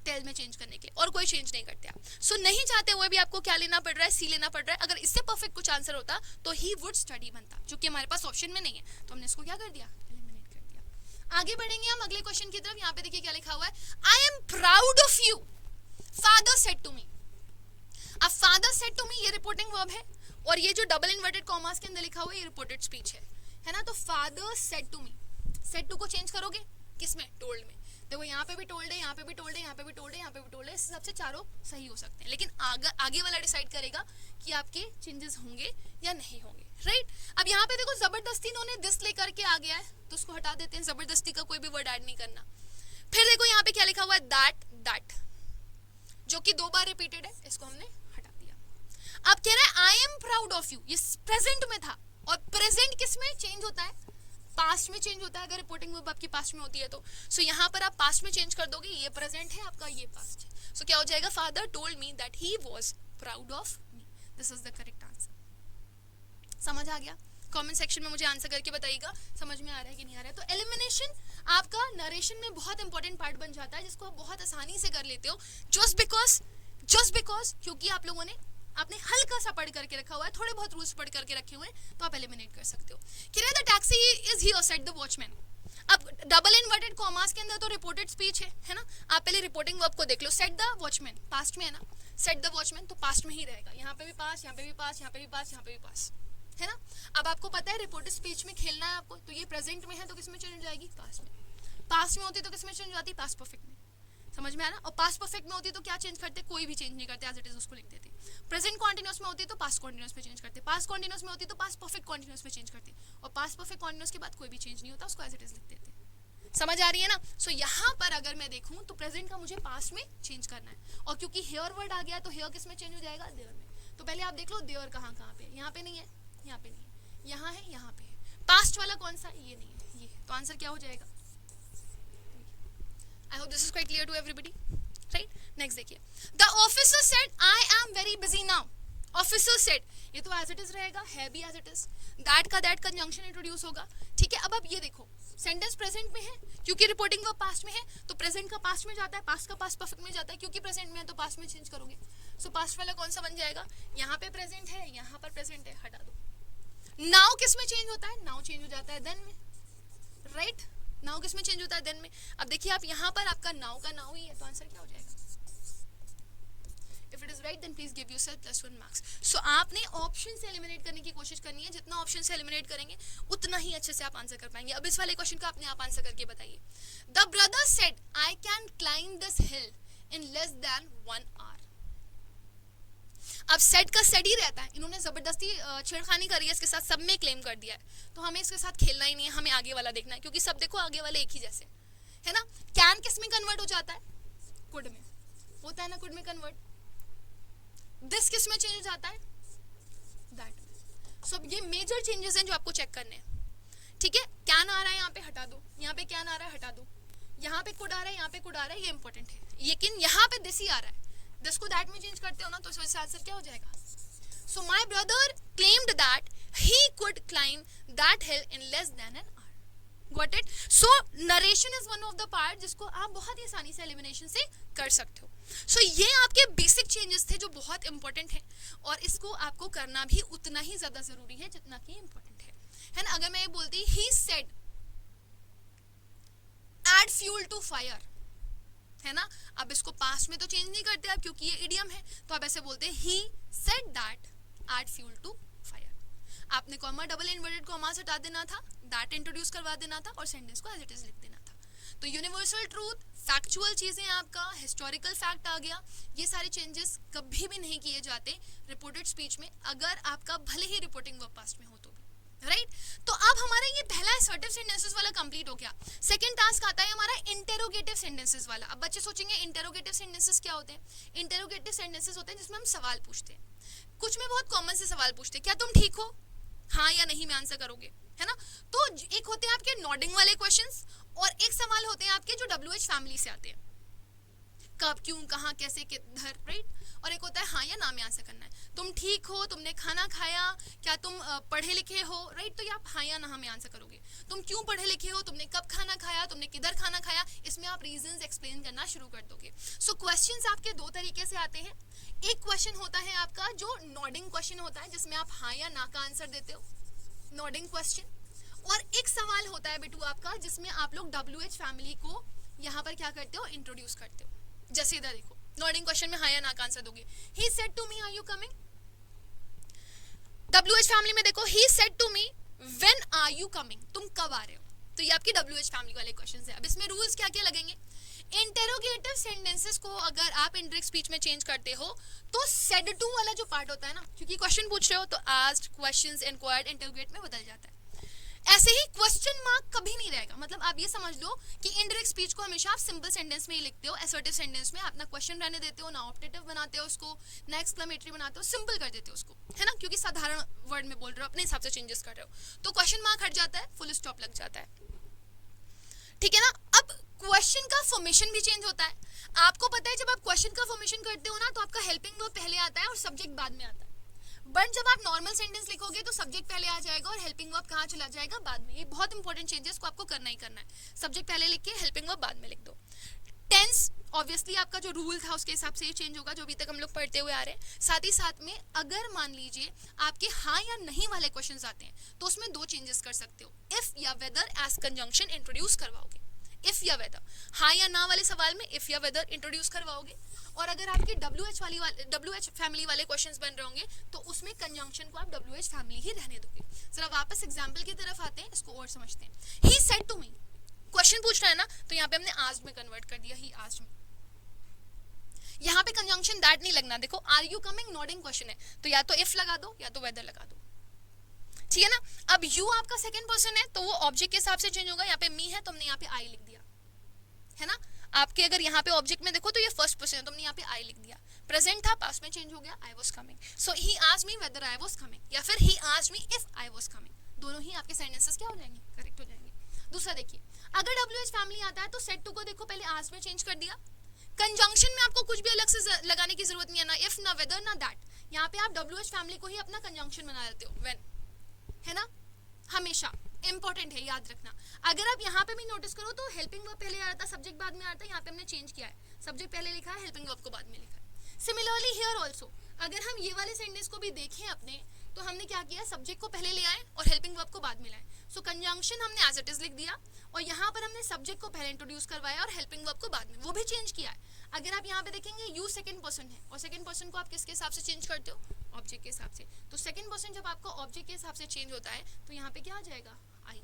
टेल में चेंज करने के लिए, और कोई चेंज नहीं करते आप। सो नहीं चाहते हुए भी आपको क्या लेना पड़ रहा है, सी लेना पड़ रहा है। अगर इससे परफेक्ट कुछ आंसर होता तो ही वुड स्टडी बनता, जो कि हमारे पास ऑप्शन में नहीं है, तो हमने इसको क्या कर दिया, एलिमिनेट कर दिया। आगे बढ़ेंगे हम अगले क्वेश्चन की तरफ। यहाँ पे देखिए क्या लिखा हुआ है, I am proud of you, father said to me. अब फादर सेड टू मी ये रिपोर्टिंग वर्ब है, और ये जो डबल इन्वर्टेड कॉमास के अंदर लिखा हुआ है ये रिपोर्टेड स्पीच है ना, तो father said to me, said to को चेंज करोगे किसमें, टोल्ड में। देखो यहाँ पे भी टोल्ड है, यहाँ पे भी टोल्ड है, यहाँ पे भी टोल्ड है, यहाँ पे भी टोल्ड है, इस हिसाब से चारों सही हो सकते हैं, लेकिन आगे वाला डिसाइड करेगा कि आपके चेंजेस होंगे या नहीं होंगे, राइट। अब यहाँ पे देखो जबरदस्ती इन्होंने दिस लेकर के आ गया है, तो उसको हटा देते हैं, जबरदस्ती का कोई भी वर्ड ऐड नहीं करना। फिर देखो यहाँ पे क्या लिखा हुआ है, दैट, जो कि 2 बार रिपीटेड है, इसको हमने हटा दिया। अब कह रहा है I am proud of you, ये प्रेजेंट में था, और प्रेजेंट किस में चेंज होता है, पास्ट में चेंज होता है, अगर रिपोर्टिंग वर्ब आपकी पास्ट में होती है तो। सो यहाँ पर आप पास्ट में चेंज कर दोगे, ये प्रेजेंट है आपका, ये पास्ट है, सो क्या हो जाएगा, father told me that he was proud of me, this is the correct answer. समझ आ गया, कमेंट सेक्शन में मुझे आंसर करके बताइएगा समझ में आ रहा है कि नहीं आ रहा है। तो एलिमिनेशन आपका नरेशन में बहुत इंपॉर्टेंट पार्ट बन जाता है, जिसको आप बहुत आसानी से कर लेते हो, जस्ट बिकॉज क्योंकि आप लोगों ने आपने हल्का सा पढ़ करके रखा हुआ है, थोड़े बहुत रूल्स पढ़ करके रखे हुए हैं, तो आप एलिमिनेट कर सकते हो। The taxi is here said the watchman. अब डबल इन्वर्टेड कॉमास के अंदर तो रिपोर्टेड स्पीच है ना, आप पहले रिपोर्टिंग वर्ब को देख लो, सेड द वॉचमैन पास्ट में है ना, सेड द वॉचमैन तो पास्ट में ही रहेगा, यहाँ पे भी पास, यहाँ पे भी पास, यहाँ पे भी पास, यहाँ पे भी पास, है ना। अब आपको पता है रिपोर्टेड स्पीच में खेलना है आपको, तो ये प्रेजेंट में है तो किस में चेंज हो जाएगी, पास्ट में। पास्ट में होती तो किस में चेंज हो जाती, पास्ट परफेक्ट में, समझ में आया ना। और पास्ट परफेक्ट में होती तो क्या चेंज करते, कोई भी चेंज नहीं करते, एज इट इज उसको लिख देते। प्रेजेंट कॉन्टिन्यूअस में होती तो पास्ट कॉन्टिन्यूअस में चेंज करते, पास्ट कॉन्टिन्यूअस में होती तो पास्ट परफेक्ट कॉन्टिन्यूअस में चेंज करते, और पास्ट परफेक्ट कॉन्टिन्यूअस के बाद कोई भी चेंज नहीं होता, उसको एज इट इज लिख देते। समझ आ रही है ना। सो यहाँ पर अगर मैं देखूं तो प्रेजेंट का मुझे पास्ट में चेंज करना है, और क्योंकि हेयर वर्ड आ गया तो हेयर किस में चेंज हो जाएगा, देयर में। तो पहले आप देख लो देयर कहाँ पे, यहाँ पे नहीं है, यहाँ पे नहीं है, यहाँ है, यहाँ पे है। पास्ट वाला कौन सा, ये नहीं है, ये है, तो आंसर क्या हो जाएगा। I hope this is quite clear to everybody, right. Next देखिए, the officer said I am very busy now. Officer said, ये तो एज इट इज रहेगा, है भी एज इट इज। दैट का दैट कंजंक्शन इंट्रोड्यूस होगा, ठीक है। अब ये देखो सेंटेंस प्रेजेंट में है क्योंकि रिपोर्टिंग वर्ब पास्ट में है, तो प्रेजेंट का पास्ट में जाता है, पास्ट का पास्ट परफेक्ट में जाता है, क्योंकि प्रेजेंट में है तो पास्ट में चेंज करोगे। सो पास्ट वाला कौन सा बन जाएगा, यहाँ पे प्रेजेंट है, यहाँ पर प्रेजेंट है, हटा दो। नाउ किस में चेंज होता है, नाउ चेंज हो जाता है देन में, राइट। नाउ किस में चेंज होता है देन में। अब देखिए आप यहाँ पर आपका नाउ का नाउ ही है, तो आंसर क्या हो जाएगा। If it is right, then please give yourself +1 marks. So आपने ऑप्शन से एलिमिनेट करने की कोशिश करनी है, जितना ऑप्शन से एलिमिनेट करेंगे उतना ही अच्छे से आप आंसर कर पाएंगे। अब इस वाले क्वेश्चन का अपने आप आंसर करके बताइए। The brother said, I can climb this hill in less than 1 hour. अब सेड का सेड ही रहता है, इन्होंने जबरदस्ती छेड़खानी करी है इसके साथ, सब में क्लेम कर दिया है, तो हमें इसके साथ खेलना ही नहीं है, हमें आगे वाला देखना है, क्योंकि सब देखो आगे वाले एक ही जैसे है ना। कैन किस में कन्वर्ट हो जाता है, कुड में होता है ना, कुड में कन्वर्ट। दिस किस में चेंज हो जाता है, दैट। सो ये मेजर चेंजेस हैं जो आपको चेक करने हैं, ठीक है। कैन आ रहा है यहाँ पे, हटा दो, यहाँ पे कैन आ रहा है, हटा दो, यहाँ पे कुड आ रहा है, यहाँ पे कुड आ रहा है, ये इंपॉर्टेंट है, लेकिन यहाँ पे दिस ही आ रहा है, दिस को दैट में चेंज करते हो ना, तो इस वजह से आंसर क्या हो जाएगा। So my brother claimed that he could climb that hill in less than an hour. Got it. So narration is one of the part जिसको आप बहुत ही आसानी से एलिमिनेशन से कर सकते हो। सो ये आपके बेसिक चेंजेस थे जो बहुत इंपॉर्टेंट है, और इसको आपको करना भी उतना ही ज्यादा जरूरी है जितना कि इंपॉर्टेंट है ना। अगर मैं ये बोलती he said add fuel to fire, है ना, अब इसको पास्ट में तो चेंज नहीं करते आप क्योंकि ये इडियम है, तो आप ऐसे बोलते हैं he said that add fuel to fire. आपने कॉमा डबल इन्वर्टेड कॉमा से हटा देना था, दैट इंट्रोड्यूस करवा देना था, और सेंटेंस को एज इट इज लिख देना था। तो यूनिवर्सल ट्रूथ, फैक्चुअल चीजें आपका, हिस्टोरिकल फैक्ट आ गया, ये सारे चेंजेस कभी भी नहीं किए जाते रिपोर्टेड स्पीच में, अगर आपका भले ही रिपोर्टिंग वर्ब पास्ट में हो तो भी, राइट। तो अब हमारा ये पहला असर्टिव सेंटेंसेस वाला कंप्लीट हो गया। सेकंड टास्क आता है हमारा इंटेरोगेटिव सेंटेंसेस वाला। अब बच्चे सोचेंगे इंटेरोगेटिव सेंटेंसेस क्या होते हैं। इंटेरोगेटिव सेंटेंसेस होते हैं जिसमें हम सवाल पूछते हैं, कुछ में बहुत कॉमन से सवाल पूछते हैं, क्या तुम ठीक हो, हाँ या नहीं में आंसर करोगे, है ना। तो एक होते हैं आपके नॉडिंग वाले क्वेश्चंस, और एक सवाल होते हैं आपके जो WH फैमिली से आते हैं, कब, क्यों, कहाँ, कैसे, किधर, राइट। और एक होता है हाँ या ना में आंसर करना है, तुम ठीक हो, तुमने खाना खाया, क्या तुम पढ़े लिखे हो, राइट। तो ये आप हाँ या ना में आंसर करोगे। तुम क्यों पढ़े लिखे हो, तुमने कब खाना खाया, तुमने किधर खाना खाया, इसमें आप रीजंस एक्सप्लेन करना शुरू कर दोगे। सो क्वेश्चंस आपके दो तरीके से आते हैं। एक क्वेश्चन होता है आपका जो नॉडिंग क्वेश्चन होता है, जिसमें आप हाँ या ना का आंसर देते हो, नॉडिंग क्वेश्चन। और एक सवाल होता है बेटू आपका जिसमें आप लोग WH फैमिली को यहाँ पर क्या करते हो, इंट्रोड्यूस करते हो। जैसे इधर देखो, नॉडिंग क्वेश्चन में हाँ या ना का आंसर दोगे। He said to me are you coming. WH family में देखो, he said to me when are you coming, तुम कब आ रहे हो। तो ये आपकी WH फैमिली वाले क्वेश्चंस है। अब इसमें रूल्स क्या क्या लगेंगे। इंटेरोगेटिव सेंटेंसेस को अगर आप इनडायरेक्ट स्पीच में चेंज करते हो तो सेड टू वाला जो पार्ट होता है ना, क्योंकि क्वेश्चन पूछ रहे हो तो आस्क्ड, क्वेश्चंस, इंक्वायर्ड, इंटरोगेट में बदल जाता है। ऐसे ही क्वेश्चन मार्क कभी नहीं रहेगा। मतलब आप ये समझ लो कि इनडायरेक्ट स्पीच को हमेशा आप सिंपल सेंटेंस में ही लिखते हो, असर्टिव सेंटेंस में अपना क्वेश्चन रहने देते हो, ना ऑप्टेटिव बनाते हो उसको, ना एक्सक्लेमेटरी बनाते हो, सिंपल कर देते हो उसको, है ना, क्योंकि साधारण वर्ड में बोल रहे हो, अपने हिसाब से चेंजेस कर रहे हो, तो क्वेश्चन मार्क हट जाता है, फुल स्टॉप लग जाता है, ठीक है ना। अब क्वेश्चन का फॉर्मेशन भी चेंज होता है। आपको पता है जब आप क्वेश्चन का फॉर्मेशन करते हो ना, तो आपका हेल्पिंग वर्ब पहले आता है और सब्जेक्ट बाद में आता है। बट जब आप नॉर्मल सेंटेंस लिखोगे तो सब्जेक्ट पहले आ जाएगा और हेल्पिंग वर्ब कहाँ चला जाएगा, बाद में। ये बहुत इंपॉर्टेंट चेंजेस को आपको करना ही करना है। सब्जेक्ट पहले लिख के हेल्पिंग वर्ब बाद में लिख दो। टेंस ऑब्वियसली आपका जो रूल था उसके हिसाब से ये चेंज होगा, जो अभी तक हम लोग पढ़ते हुए आ रहे हैं। साथ ही साथ में अगर मान लीजिए आपके हाँ या नहीं वाले क्वेश्चंस आते हैं तो उसमें दो चेंजेस कर सकते हो। इफ या वेदर एज कंजंक्शन इंट्रोड्यूस करवाओगे। इफ या वेदर, हाँ या ना वाले सवाल में इफ या वेदर इंट्रोड्यूस करवाओगे। और अगर आपके WH फैमिली वाले क्वेश्चंस बन रहे होंगे तो उसमें कंजंक्शन को आप WH फैमिली ही रहने दोगे। जरा वापस एग्जांपल की तरफ आते हैं, इसको और समझते हैं। He said to me, question पूछ रहा है ना, तो यहाँ पे हमने आस्क्ड में कन्वर्ट कर दिया, ही आस्क्ड मी। यहाँ पे कंजंक्शन दैट नहीं लगना। देखो are you coming nodding question है, तो या तो इफ लगा दो या तो वेदर लगा दो, ठीक है ना। अब यू आपका सेकंड पर्सन है तो वो ऑब्जेक्ट के हिसाब से चेंज होगा। यहाँ पे मी है तो हमने यहाँ पे आई लिख दिया, है ना। आपके अगर यहाँ पे ऑब्जेक्ट में देखो तो ये फर्स्ट पर्सन है तो हमने यहाँ पे आई लिख दिया। प्रेजेंट था, पास्ट में चेंज हो गया, I was coming. So he asked me whether I was coming या फिर he asked me if I was coming, दोनों ही आपके सेंटेंसेस क्या हो जाएंगे, करेक्ट हो जाएंगे। दूसरा देखिए, अगर WH फैमिली आता है तो सेड टू को देखो पहले आस्क्ड में चेंज कर दिया। कंजंक्शन में आपको कुछ भी अलग से लगाने की जरूरत नहीं है, ना इफ ना वेदर ना दैट। यहाँ पे आप WH फैमिली को ही अपना कंजंक्शन बना लेते हो, व्हेन, है ना, हमेशा। इंपॉर्टेंट है, याद रखना। अगर आप यहाँ पे भी नोटिस करो तो हेल्पिंग वर्ब पहले आ रहा था, सब्जेक्ट बाद में आ रहा था, यहाँ पे हमने चेंज किया है, सब्जेक्ट पहले लिखा है, हेल्पिंग वर्ब को बाद में लिखा है। सिमिलरली हियर ऑल्सो, अगर हम ये वाले सेंटेंस को भी देखें अपने, तो हमने क्या किया, सब्जेक्ट को पहले ले आए और हेल्पिंग वर्ब को बाद में लाए। सो कंजंक्शन हमने एज इट इज लिख दिया और यहाँ पर हमने सब्जेक्ट को पहले इंट्रोड्यूस करवाया और हेल्पिंग वर्ब को बाद में, वो भी चेंज किया है। अगर आप यहाँ पे देखेंगे यू सेकंड पर्सन है और सेकंड पर्सन को आप किसके हिसाब से चेंज करते हो, ऑब्जेक्ट के हिसाब से। तो सेकंड पर्सन जब आपको ऑब्जेक्ट के हिसाब से चेंज होता है तो यहाँ पे क्या आ जाएगा, आई।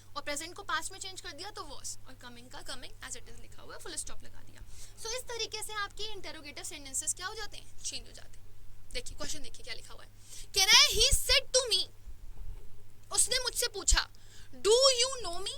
और प्रेजेंट को पास्ट में चेंज कर दिया तो वॉज, और कमिंग का कमिंग एज इट इज लिखा हुआ है, फुल स्टॉप लगा दिया। सो इस तरीके से आपके इंटरोगेटिव सेंटेंसेस क्या हो जाते हैं, चेंज हो जाते हैं। देखिए क्वेश्चन देखिए क्या लिखा हुआ है, कह रहा है ही सेड टू मी, उसने मुझसे पूछा, डू यू नो मी।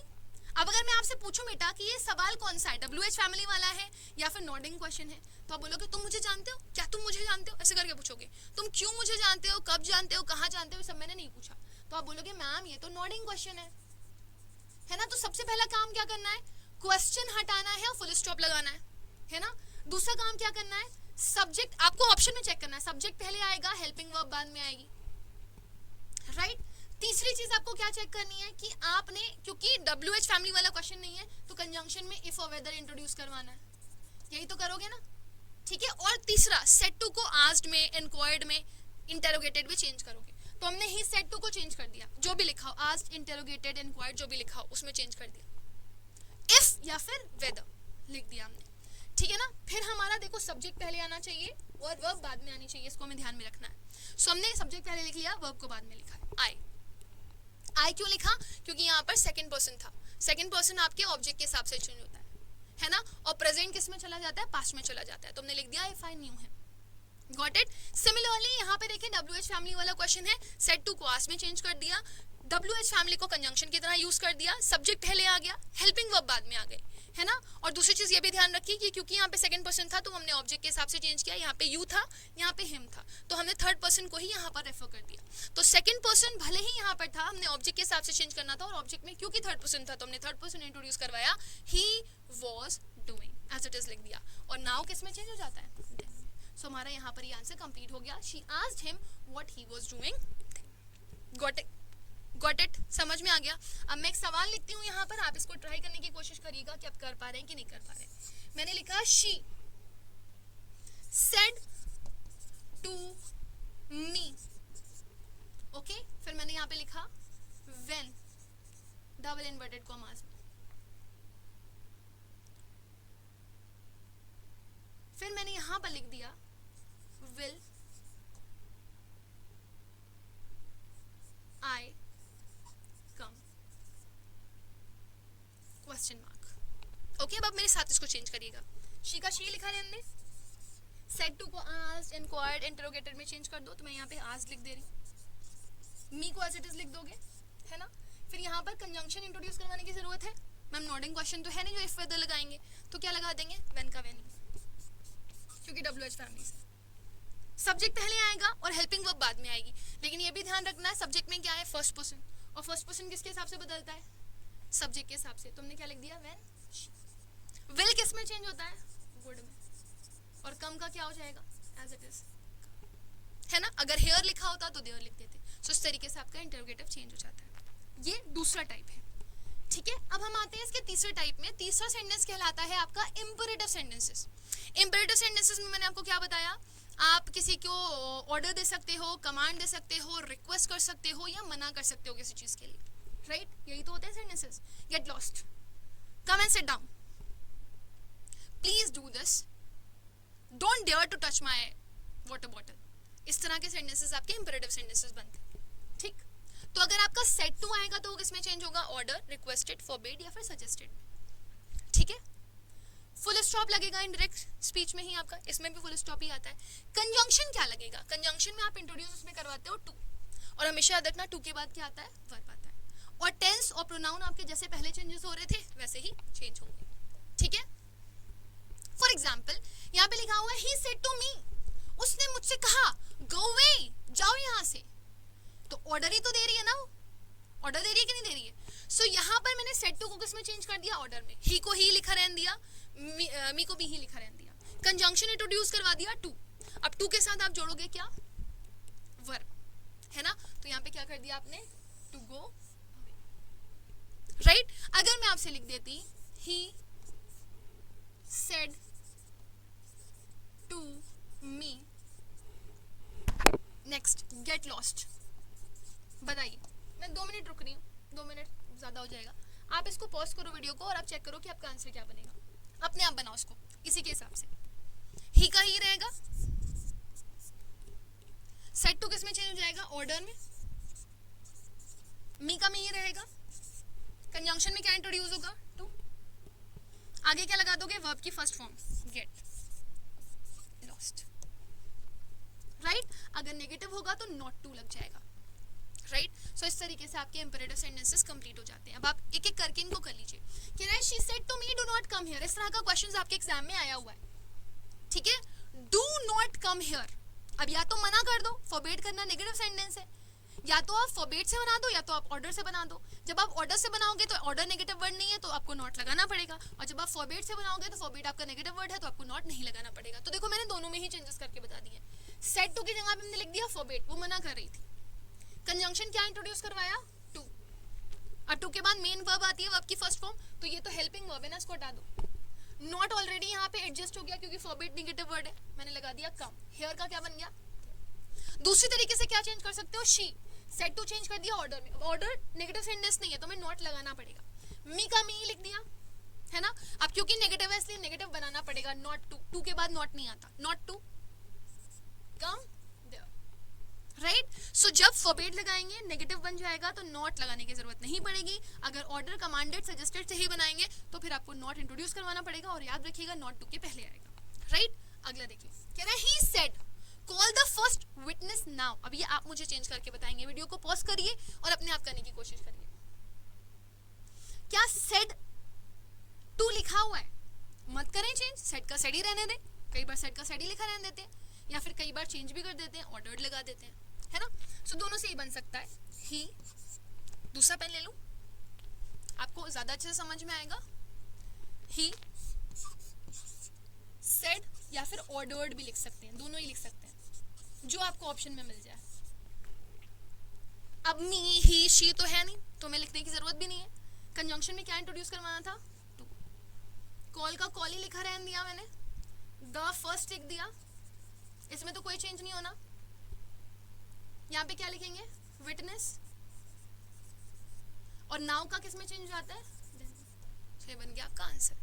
अब अगर मैं आपसे पूछूं बेटा कि ये सवाल कौन सा है, WH फैमिली वाला है या फिर नॉडिंग क्वेश्चन है, तो आप बोलोगे तुम मुझे जानते हो, क्या तुम मुझे जानते हो, ऐसे करके पूछोगे। तुम क्यों मुझे जानते हो, कब जानते हो, कहाँ जानते हो, सब मैंने नहीं पूछा। तो आप बोलोगे मैम ये तो नॉडिंग क्वेश्चन है ना। तो सबसे पहला काम क्या करना है, क्वेश्चन हटाना है और फुल स्टॉप लगाना है ना। दूसरा काम क्या करना है, सब्जेक्ट आपको ऑप्शन में चेक करना है, सब्जेक्ट पहले आएगा, हेल्पिंग वर्ब बाद में आएगी, राइट। तीसरी चीज आपको क्या चेक करनी है कि आपने, क्योंकि WH फैमिली वाला क्वेश्चन नहीं है, तो कंजंक्शन में इफ और वेदर इंट्रोड्यूस करवाना है, यही तो करोगे ना, ठीक है। और तीसरा सेड टू को आस्क्ड में, इंक्वायर्ड में, इंटरोगेटेड भी चेंज करोगे। तो हमने ही सेड टू को चेंज कर दिया, जो भी लिखा हो, आस्क्ड, इंटरोगेटेड, इंक्वायर्ड, जो भी लिखा हो उसमें चेंज कर दिया, इफ या फिर वेदर लिख दिया हमने, ठीक है ना। फिर हमारा देखो सब्जेक्ट पहले आना चाहिए और वर्ब बाद में आनी चाहिए, इसको हमें ध्यान में रखना है। सो हमने सब्जेक्ट पहले लिख लिया, वर्ब को बाद में लिखा है, आई क्यों लिखा, क्योंकि यहाँ पर सेकंड पर्सन था, सेकंड पर्सन आपके ऑब्जेक्ट के हिसाब से चेंज होता है ना। और प्रेजेंट किस में चला जाता है, पास्ट में चला जाता है, तो हमने लिख दिया इफ आई न्यू है, गॉट इट। सिमिलरली यहाँ पे देखिए WH फैमिली वाला क्वेश्चन है, सेड टू को आस्क्ड में चेंज कर दिया, WH फैमिली को कंजंक्शन की तरह यूज कर दिया, सब्जेक्ट पहले आ गया, हेल्पिंग वर्ब बाद में आ गई, है ना। और दूसरी चीज ये भी ध्यान रखिए कि क्योंकि यहाँ पे सेकंड पर्सन था तो हमने ऑब्जेक्ट के हिसाब से चेंज किया, यहाँ पे यू था, यहाँ पे हिम था, तो हमने थर्ड पर्सन को ही यहाँ पर रेफर कर दिया। तो सेकंड पर्सन भले ही यहाँ पर था, हमने ऑब्जेक्ट के हिसाब से चेंज करना था, और ऑब्जेक्ट में क्योंकि थर्ड पर्सन था तो हमने थर्ड पर्सन इंट्रोड्यूस करवाया, he was doing as it is लिख दिया। और नाउ किस में चेंज हो जाता है, सो हमारा यहाँ पर ये आंसर कंप्लीट हो गया, she asked him what he was doing, got it, समझ में आ गया। अब मैं एक सवाल लिखती हूँ यहाँ पर, आप इसको ट्राई करने की कोशिश करिएगा कि आप कर पा रहे हैं कि नहीं कर पा रहे हैं। मैंने लिखा she said to me, okay. फिर मैंने यहाँ पे लिखा व्हेन, डबल इन्वर्टेड कॉमास में। फिर मैंने यहाँ पर लिख दिया will I come, question mark, okay. अब मेरे साथ इसको चेंज करिएगा, शी का शी लिखा रहने, सेड टू को आस्क्ड, इंक्वायर्ड, इंटरोगेटेड में चेंज कर दो, तो मैं यहाँ पे आस्क्ड लिख दे रही हूँ, मी को एज इट इज लिख दोगे, है ना। फिर यहाँ पर कंजंक्शन इंट्रोड्यूस करवाने की जरूरत है, मैम नॉडिंग क्वेश्चन तो है नहीं जो इफ वेदर लगाएंगे, तो क्या लगा देंगे, व्हेन का व्हेन, क्योंकि WH फैमिली से सब्जेक्ट पहले आएगा और हेल्पिंग वर्ब बाद में आएगी। लेकिन ये भी ध्यान रखना है सब्जेक्ट में क्या है, फर्स्ट पर्सन, और फर्स्ट पर्सन किसके हिसाब से बदलता है, सब्जेक्ट के हिसाब से। तुमने क्या लिख दिया, व्हेन। विल किस में चेंज होता है, वुड में, और कम का क्या हो जाएगा, एज इट इज, है ना। अगर हेयर लिखा होता तो देयर लिख देते। सो इस तरीके से आपका इंटरोगेटिव चेंज हो जाता है। ये दूसरा टाइप है, ठीक है। अब हम आते हैं इसके तीसरे टाइप में। तीसरा सेंटेंस कहलाता है आपका इंपेरेटिव सेंटेंसेस। इंपेरेटिव सेंटेंसेस में मैंने आपको क्या बताया, आप किसी को ऑर्डर दे सकते हो, कमांड दे सकते हो, रिक्वेस्ट कर सकते हो, या मना कर सकते हो किसी चीज के लिए, राइट। यही तो होते हैं sentences. Get lost, come and sit down, please do this, don't dare to touch my water bottle. इस तरह के सेंटेंसेस आपके इंपेरेटिव सेंटेंसेस बनते हैं, ठीक। तो अगर आपका सेड टू आएगा तो वो किसमें चेंज होगा, ऑर्डर, रिक्वेस्टेड, फॉरबिड या फिर सजेस्टेड, ठीक है। फुल स्टॉप लगेगा इनडायरेक्ट स्पीच में ही आपका, इसमें भी फुल स्टॉप ही आता है। कंजंक्शन क्या लगेगा, कंजंक्शन में आप इंट्रोड्यूस उसमें करवाते हो टू, और हमेशा याद रखना टू के बाद क्या आता है, वर्ब आता है। और टेंस और प्रोनाउन आपके जैसे पहले चेंजेस हो रहे थे वैसे ही चेंज होंगे, ठीक है। फॉर एग्जाम्पल यहाँ पे लिखा हुआ है ही सेड टू मी, उसने मुझसे कहा गो अवे, जाओ यहाँ से। तो ऑर्डर ही तो दे रही है ना, वो ऑर्डर दे रही है कि नहीं दे रही है। सो यहाँ पर मैंने सेड टू को किस में चेंज कर दिया, ऑर्डर में। ही को ही लिखा रहने दिया, मी को भी ही लिखा रहने दिया, कंजंक्शन इंट्रोड्यूस करवा दिया टू। अब टू के साथ आप जोड़ोगे क्या, वर्ब, है ना। तो यहाँ पे क्या कर दिया आपने, टू गो राइट अगर मैं आपसे लिख देती he said to me next get lost, बताइए, मैं 2 मिनट रुक रही हूँ, 2 मिनट ज्यादा हो जाएगा, आप इसको पॉज करो वीडियो को और आप चेक करो कि आपका आंसर क्या बनेगा, अपने आप बनाओ उसको इसी के हिसाब से। ही का ही रहेगा, सेट टू किस में चेंज हो जाएगा, ऑर्डर में, मी का मी रहेगा, कंजंक्शन में क्या इंट्रोड्यूस होगा, टू, आगे क्या लगा दोगे, वर्ब की first form get lost, right अगर नेगेटिव होगा तो नॉट टू लग जाएगा, राइट सो इस तरीके से आपके इंपेरेटिव सेंटेंसेस कंप्लीट हो जाते हैं। अब आप एक एक करके इनको कर लीजिए। कह रहा है she said to me do not come here, इस तरह का क्वेश्चन आपके एग्जाम में आया हुआ है, ठीक है, डू नॉट कम हियर, अब या तो मना कर दो, फॉरबिड करना नेगेटिव सेंटेंस है, या तो आप फॉरबिड से बना दो या तो आप ऑर्डर से बना दो। जब आप ऑर्डर से बनाओगे तो ऑर्डर नेगेटिव वर्ड नहीं है तो आपको नॉट लगाना पड़ेगा, और जब आप फॉरबिड से बनाओगे तो फॉरबिड आपका नेगेटिव वर्ड है तो आपको नॉट नहीं लगाना पड़ेगा। तो देखो मैंने दोनों में ही चेंजेस करके बता दिए। सेड टू की जगह पे हमने लिख दिया फॉरबिड, वो मना कर रही थी। कंजंक्शन क्या इंट्रोड्यूस करवाया, टू, और टू के बाद मेन वर्ब आती है, वर्ब की फर्स्ट फॉर्म, तो ये तो हेल्पिंग वर्ब है ना, इसको हटा दो। नॉट ऑलरेडी यहाँ पे एडजस्ट हो गया क्योंकि फॉरबिड नेगेटिव वर्ड है, मैंने लगा दिया कम, हियर का क्या बन गया। दूसरी तरीके से क्या चेंज कर सकते हो, शी, सेड टू चेंज कर दिया ऑर्डर में, ऑर्डर नेगेटिव सेंटेंस नहीं है तो मैं नॉट लगाना पड़ेगा, मी का मी लिख दिया है ना, अब क्योंकि नेगेटिव है इसलिए नेगेटिव बनाना पड़ेगा, नॉट टू, टू के बाद नॉट नहीं आता, not to come there, right so जब फॉरबिड लगाएंगे नेगेटिव बन जाएगा तो नॉट लगाने की जरूरत नहीं पड़ेगी। अगर ऑर्डर कमांडेड सजेस्टेड से ही बनाएंगे तो फिर आपको नॉट इंट्रोड्यूस करवाना पड़ेगा, और याद रखिएगा नॉट टू के पहले आएगा, राइट अगला देखिए, कह रहा है he said call the first witness now, अब ये आप मुझे चेंज करके बताएंगे, वीडियो को पॉज करिए और अपने आप करने की कोशिश करिए। क्या सेड टू लिखा हुआ है, मत करें चेंज, सेड का सेड ही रहने दें, कई बार सेड का सेड ही लिखा रहने देते हैं, या फिर कई बार चेंज भी कर देते हैं, ऑर्डर्ड लगा देते हैं, है ना, सो दोनों से ही बन सकता है। ही, दूसरा पेन ले लूं आपको ज्यादा अच्छे से समझ में आएगा, ही सेड या फिर ऑर्डर्ड भी लिख सकते हैं, दोनों ही लिख सकते हैं, जो आपको ऑप्शन में मिल जाए। अब मी ही शी तो है नहीं तो मैं लिखने की जरूरत भी नहीं है। कंजंक्शन में क्या इंट्रोड्यूस करवाना था, टू, कॉल का कॉल ही लिखा रहने दिया मैंने, द फर्स्ट लिख दिया, इसमें तो कोई चेंज नहीं होना। यहाँ पे क्या लिखेंगे, विटनेस, और नाउ का किस में चेंज आता है, ये बन गया आपका आंसर।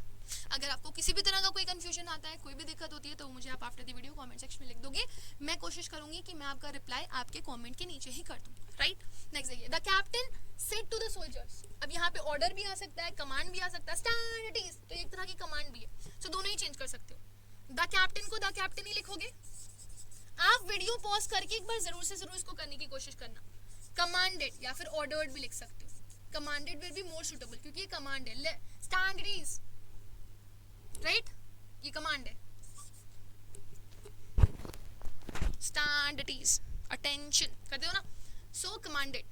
अगर आपको किसी भी तरह का कोई कंफ्यूजन आता है, कोई भी दिक्कत होती है तो मुझे आप after the video comment section में लिख दोगे, मैं कोशिश करूंगी कि मैं आपका रिप्लाई आपके कमेंट के नीचे ही कर दूं, राइट। नेक्स्ट देखिए, the captain said to the soldiers, अब यहाँ पे ऑर्डर भी आ सकता है, कमांड भी आ सकता है, स्टैंड एट ईज तो एक तरह की कमांड भी है, सो दोनों ही चेंज कर सकते हो। द कैप्टन को द कैप्टन ही लिखोगे, आप वीडियो पॉज करके एक बार जरूर से जरूर इसको करने की कोशिश करना। कमांडेड या फिर ऑर्डर्ड भी लिख सकते हो, commanded will be more suitable क्योंकि ये कमांड है, स्टैंड एट ईज, राइट ये कमांड है, स्टैंड एट ईज, अटेंशन करते हो ना, सो कमांडेड।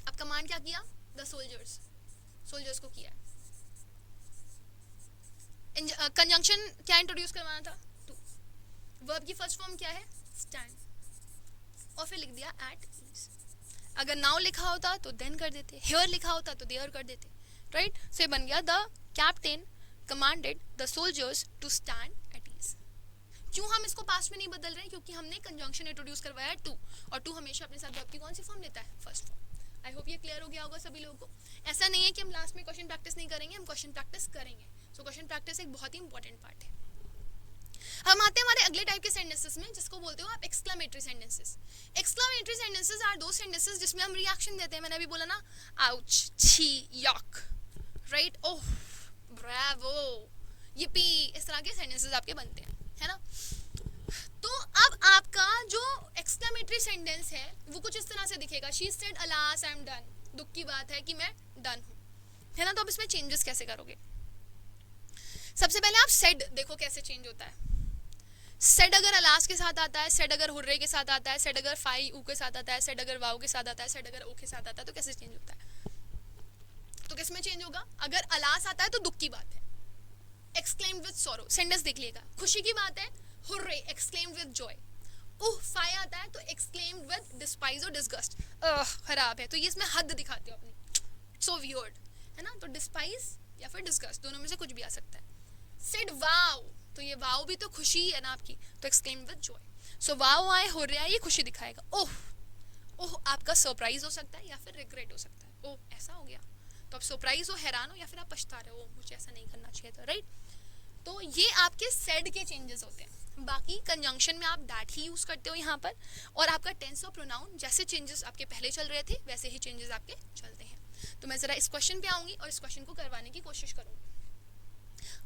अब कमांड क्या किया, द सोल्जर्स, सोल्जर्स को किया है। कंजंक्शन क्या इंट्रोड्यूस करवाना था, टू, वर्ब की फर्स्ट फॉर्म क्या है, स्टैंड, और फिर लिख दिया एट ईज। अगर नाउ लिखा होता तो देन कर देते, हियर लिखा होता तो देयर कर देते, राइट से बन गया the captain commanded the soldiers to stand at ease. क्यों हम इसको पास्ट में नहीं बदल रहे हैं, क्योंकि हमने कंजंक्शन इंट्रोड्यूस करवाया है टू, और टू हमेशा अपने साथ वर्ब की कौन सी फॉर्म लेता है, फर्स्ट फॉर्म। आई होप ये क्लियर हो गया होगा सभी लोगों को। ऐसा नहीं है कि हम लास्ट में क्वेश्चन प्रैक्टिस नहीं करेंगे, हम क्वेश्चन प्रैक्टिस करेंगे, सो क्वेश्चन प्रैक्टिस एक बहुत ही इंपॉर्टेंट पार्ट है। हम आते हैं हमारे अगले टाइप के सेंटेंसेस में, जिसको बोलते हो आप exclamatory sentences. Exclamatory sentences are दो सेंटेंसेस जिसमें हम रिएक्शन देते हैं, मैंने अभी बोला ना, आउच, छी, यॉक, राइट, ओह, ब्रावो, yippee, इस तरह के सेंटेंसेस आपके बनते हैं, है ना। तो अब आपका जो एक्सक्लेमेटरी सेंटेंस है वो कुछ इस तरह से दिखेगा, she said alas I am done, दुख की बात है कि मैं डन हूँ, है ना। तो अब इसमें चेंजेस कैसे करोगे, सबसे पहले आप सेड देखो कैसे चेंज होता है। सेड अगर अलास के साथ आता है, सेड अगर हुर्रे के साथ आता है, सेड अगर फाई ऊ के साथ आता है, सेड अगर वाव के साथ आता है, सेड अगर ओ के साथ आता है, तो कैसे चेंज होता है, तो किस में चेंज होगा। अगर अलास आता है तो दुख की बात है, एक्सक्लेम्ड विद सॉरो, सेंटेंस देख लिएगा, खुशी की बात है, hurray, exclaimed with joy. Fie आता है तो एक्सक्लेम्ड विद डिस्पाइज और डिस्गस्ट, खराब है, तो ये इसमें हद दिखाते हो अपनी, सो वियर्ड, है ना, तो डिस्पाइज या फिर डिस्गस्ट, दोनों में से कुछ भी आ सकता है. सेड वाओ, तो ये वाओ भी तो खुशी है ना आपकी, तो exclaim with Joy. So wow आए हो रहा है, ये खुशी दिखाएगा. ओह, ओह आपका सरप्राइज हो सकता है या फिर रिग्रेट हो सकता है. ओह ऐसा हो गया, तो आप सरप्राइज हो, हैरान हो, या फिर आप पछता रहे हो, मुझे ऐसा नहीं करना चाहिए था, राइट. तो ये आपके सेड के चेंजेस होते हैं. बाकी कंजंक्शन में आप दैट ही यूज करते हो यहाँ पर, और आपका टेंस और प्रोनाउन जैसे चेंजेस आपके पहले चल रहे थे वैसे ही चेंजेस आपके चलते हैं. तो मैं जरा इस क्वेश्चन पे आऊंगी और इस क्वेश्चन को करवाने की कोशिश करूंगी.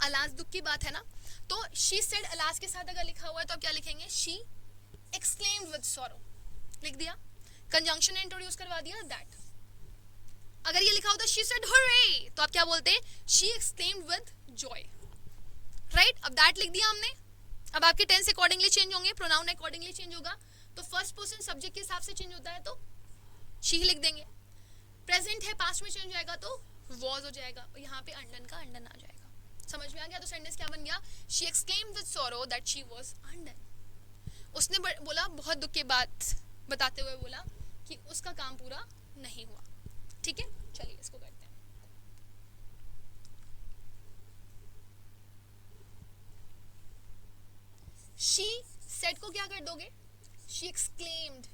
अलाज दुख की बात है ना, तो शी सेड अलाज के साथ अगर लिखा हुआ है तो आप क्या लिखेंगे, शी एक्सक्लेम्ड विद सॉरो, लिख दिया. कंजंक्शन ने इंट्रोड्यूस करवा दिया दैट. अगर ये लिखा होता शी सेड हुर्रे, तो आप क्या बोलते हैं, she exclaimed with Joy, right. अब दैट लिख दिया हमने. अब आपके टेंस अकॉर्डिंगली चेंज होंगे, प्रोनाउन अकॉर्डिंगली चेंज होगा. तो फर्स्ट पर्सन सब्जेक्ट के हिसाब से चेंज होता है तो शी ही लिख देंगे. प्रेजेंट है, पास्ट में चेंज जाएगा तो वॉज हो जाएगा, और यहाँ पे अंडन का अंडन आ जाएगा. समझ में आ गया. तो सेंटेंस क्या बन गया, she exclaimed with sorrow that she was undone. उसने बोला, बहुत दुख की बात बताते हुए बोला कि उसका काम पूरा नहीं हुआ. ठीक है, चलिए इसको करते हैं. शी सेड को क्या कर दोगे, शी एक्सक्लेम्ड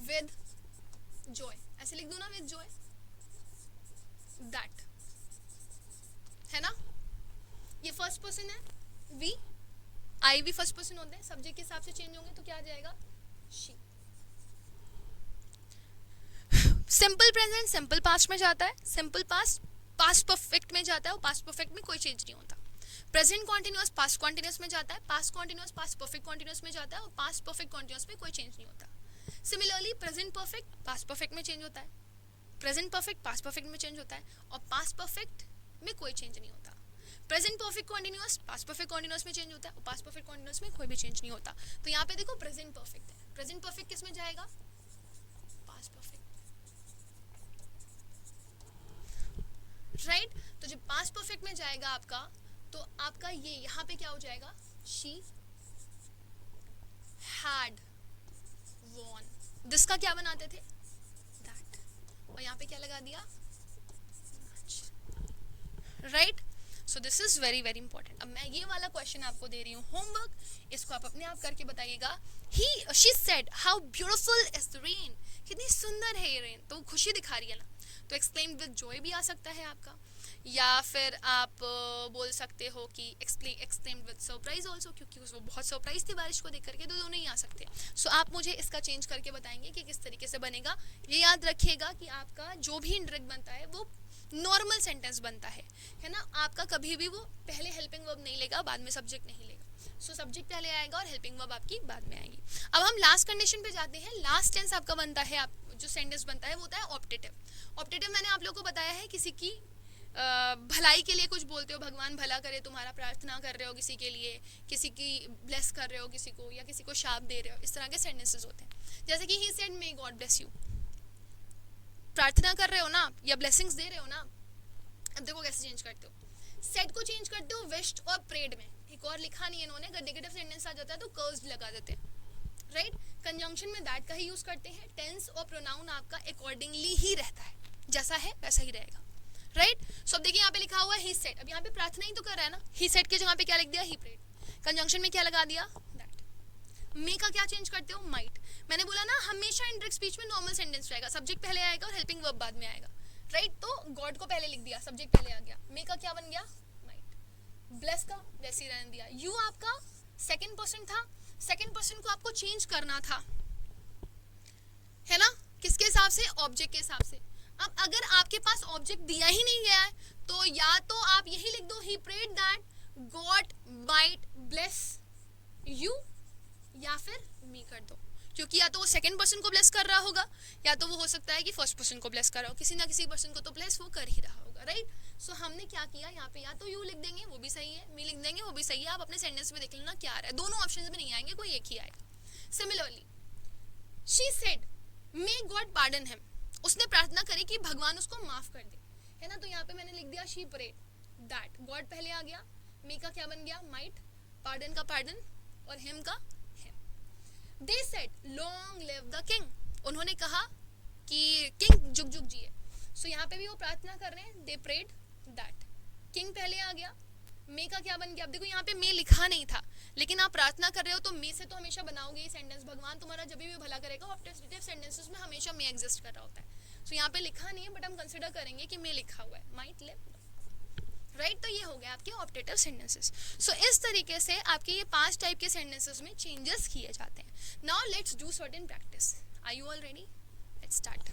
विद जॉय, ऐसे लिख दो ना, विद जॉय दैट, है ना. ये फर्स्ट पर्सन है, वी, आई भी फर्स्ट पर्सन होते हैं, सब्जेक्ट के हिसाब से चेंज होंगे तो क्या आ जाएगा, she. Simple present simple past में जाता है, सिंपल पास्ट पास्ट परफेक्ट में जाता है, और पास्ट परफेक्ट में कोई चेंज नहीं होता. प्रेजेंट कॉन्टिन्यूअस पास्ट कॉन्टिन्यूअस में जाता है, past continuous past perfect continuous में जाता है, और पास्ट परफेक्ट कॉन्टिन्यूअस में कोई चेंज नहीं होता. Similarly present perfect past perfect में चेंज होता है, प्रेजेंट परफेक्ट पास्ट परफेक्ट में चेंज होता है, और पास्ट परफेक्ट में कोई चेंज नहीं होता. Present perfect continuous past perfect continuous में चेंज होता है, और पास्ट परफेक्ट कॉन्टिन्यूअस में कोई भी चेंज नहीं होता. तो यहाँ पे देखो प्रेजेंट परफेक्ट है, प्रेजेंट परफेक्ट किस में जाएगा, पास्ट परफेक्ट, राइट. तो जब पास्ट परफेक्ट में जाएगा आपका, तो आपका ये यहाँ पे क्या हो जाएगा, शी हैड वॉन. दिस का क्या बनाते थे, दैट, और यहाँ पे क्या लगा दिया, right. So this is very very important. अब मैं ये वाला क्वेश्चन आपको दे रही हूँ होमवर्क, इसको आप अपने आप करके बताइएगा. She said how beautiful is the rain, कितनी सुंदर है ये रेन, तो खुशी दिखा रही है ना. तो एक्सक्लेम्ड विद जॉय भी आ सकता है आपका, या फिर आप बोल सकते हो कि एक्सक्लेम्ड विद सरप्राइज ऑल्सो, क्योंकि वो बहुत सरप्राइज थी बारिश को देख करके, तो दोनों ही आ सकते हैं. सो आप मुझे इसका चेंज करके बताएंगे कि किस तरीके से बनेगा. ये याद रखिएगा कि आपका जो भी इंडायरेक्ट बनता है वो नॉर्मल सेंटेंस बनता है ना. आपका कभी भी वो पहले हेल्पिंग वर्ब नहीं लेगा, बाद में सब्जेक्ट नहीं लेगा. सो सब्जेक्ट पहले आएगा और हेल्पिंग वर्ब आपकी बाद में आएगी. अब हम लास्ट कंडीशन पे जाते हैं. लास्ट टेंस आपका बनता है, आप जो सेंटेंस बनता है वो होता है ऑप्टेटिव. ऑप्टेटिव मैंने आप लोगों को बताया है, किसी की भलाई के लिए कुछ बोलते हो, भगवान भला करे तुम्हारा, प्रार्थना कर रहे हो किसी के लिए, किसी की ब्लेस कर रहे हो किसी को, या किसी को शाप दे रहे हो, इस तरह के सेंटेंसेस होते हैं. जैसे कि he said may God bless you, प्रार्थना कर रहे हो ना, या ब्लेसिंग्स दे रहे हो ना. अब देखो कैसे चेंज करते हो, सेड को चेंज करते हो विश्ड और प्रेड में. एक और लिखा नहीं है इन्होंने, अगर नेगेटिव सेंटेंस आ जाता है तो कर्स्ड लगा देते हैं, राइट. कंजंक्शन में दैट का ही यूज करते हैं. टेंस और प्रोनाउन आपका अकॉर्डिंगली ही रहता है, जैसा है वैसा ही रहेगा, राइट. सो अब देखिए यहाँ पे लिखा हुआ है ही सेड, अब यहाँ पे प्रार्थना ही तो कर रहा है ना. ही सेड के जगह पे क्या लिख दिया, ही प्रेड. कंजंक्शन में क्या लगा दिया, दैट. मे का क्या चेंज करते हो, माइट. मैंने बोला ना हमेशा इंडायरेक्ट स्पीच में नॉर्मल सेंटेंस रहेगा, सब्जेक्ट पहले आएगा और हेल्पिंग वर्ब बाद में आएगा, राइट. तो गॉड को पहले लिख दिया, सब्जेक्ट पहले आ गया. मे का क्या बन गया, माइट. ब्लेस का वैसे ही रहने दिया. यू आपका सेकंड पर्सन था, सेकंड पर्सन को आपको चेंज करना था, है ना. किसके हिसाब से, ऑब्जेक्ट के हिसाब से. अब अगर आपके पास ऑब्जेक्ट दिया ही नहीं गया है, तो या तो आप यही लिख दो, he prayed that God might bless you, या फिर मी कर दो, क्योंकि या तो वो सेकंड पर्सन को ब्लेस कर रहा होगा, या तो वो हो सकता है कि फर्स्ट पर्सन को ब्लेस कर रहा हो. किसी ना किसी पर्सन को तो ब्लेस वो कर ही रहा होगा, राइट. सो हमने क्या किया यहाँ पे, या तो यू लिख देंगे वो भी सही है, मी लिख देंगे वो भी सही है. आप अपने सेंटेंस में देख लेना क्या आ रहा है, दोनों ऑप्शन में नहीं आएंगे, कोई एक ही आएगा. Similarly she said may God pardon him, उसने प्रार्थना करी कि भगवान उसको माफ कर दे, है ना. तो यहाँ पे मैंने लिख दिया शी प्रेड दैट, गॉड पहले आ गया, मे का क्या बन गया, माइट, पार्डन का पार्डन, और हिम का him. They said long live the king, उन्होंने कहा कि किंग जुग जुग जिए। सो यहाँ पे भी वो प्रार्थना कर रहे हैं, दे प्रेड दैट। किंग पहले आ गया, मे का क्या बन गया? अब देखो यहाँ पे मे लिखा नहीं था, लेकिन आप प्रार्थना कर रहे हो तो मे से तो हमेशा बनाओगे ये सेंटेंस। भगवान तुम्हारा जब भी भला करेगा, ऑप्टेटिव सेंटेंसेस में हमेशा मे एग्जिस्ट कर रहा होता है। सो यहाँ पे लिखा नहीं है, बट हम कंसिडर करेंगे कि मे लिखा हुआ है, माइट लिव, राइट। तो ये हो गया आपके ऑप्टेटिव सेंटेंसेस। सो इस तरीके से आपके ये 5 टाइप के सेंटेंसेस में चेंजेस किए जाते हैं। Now let's do certain practice. Are you all ready? Let's start.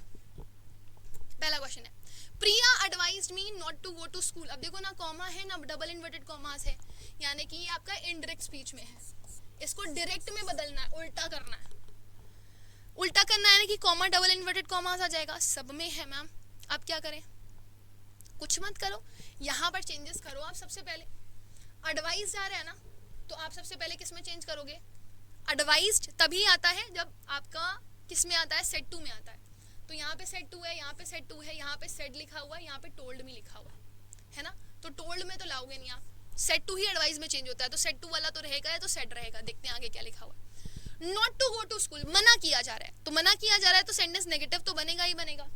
पहला क्वेश्चन है, Priya advised me not to go to school. अब देखो ना कॉमा है ना डबल इन्वर्टेड कॉमास है, यानी कि ये आपका इनडायरेक्ट स्पीच में है। इसको डायरेक्ट में बदलना है, उल्टा करना है। उल्टा करना है यानी कि कॉमा डबल इन्वर्टेड कॉमास आ जाएगा, सब में है मैम। अब क्या करें? कुछ मत करो, यहाँ पर चेंजेस करो आप। सबसे पहले एडवाइज आ रहा है ना, तो आप सबसे पहले किस में चेंज करोगे? एडवाइज्ड तभी आता है जब आपका किस में आता है? सेड टू में आता है। तो यहाँ पे सेड टू है, यहाँ पे सेड टू है, यहाँ पे सेड लिखा हुआ है, यहाँ पे टोल्ड में लिखा हुआ है ना। तो टोल्ड में तो लाओगे नहीं आप, सेड टू ही एडवाइस में चेंज होता है। तो सेड टू वाला तो रहेगा या तो सेड रहेगा। देखते हैं आगे क्या लिखा हुआ है। Not to go to school, मना किया जा रहा है। तो मना किया जा रहा है तो सेंटेंस नेगेटिव तो बनेगा ही बनेगा,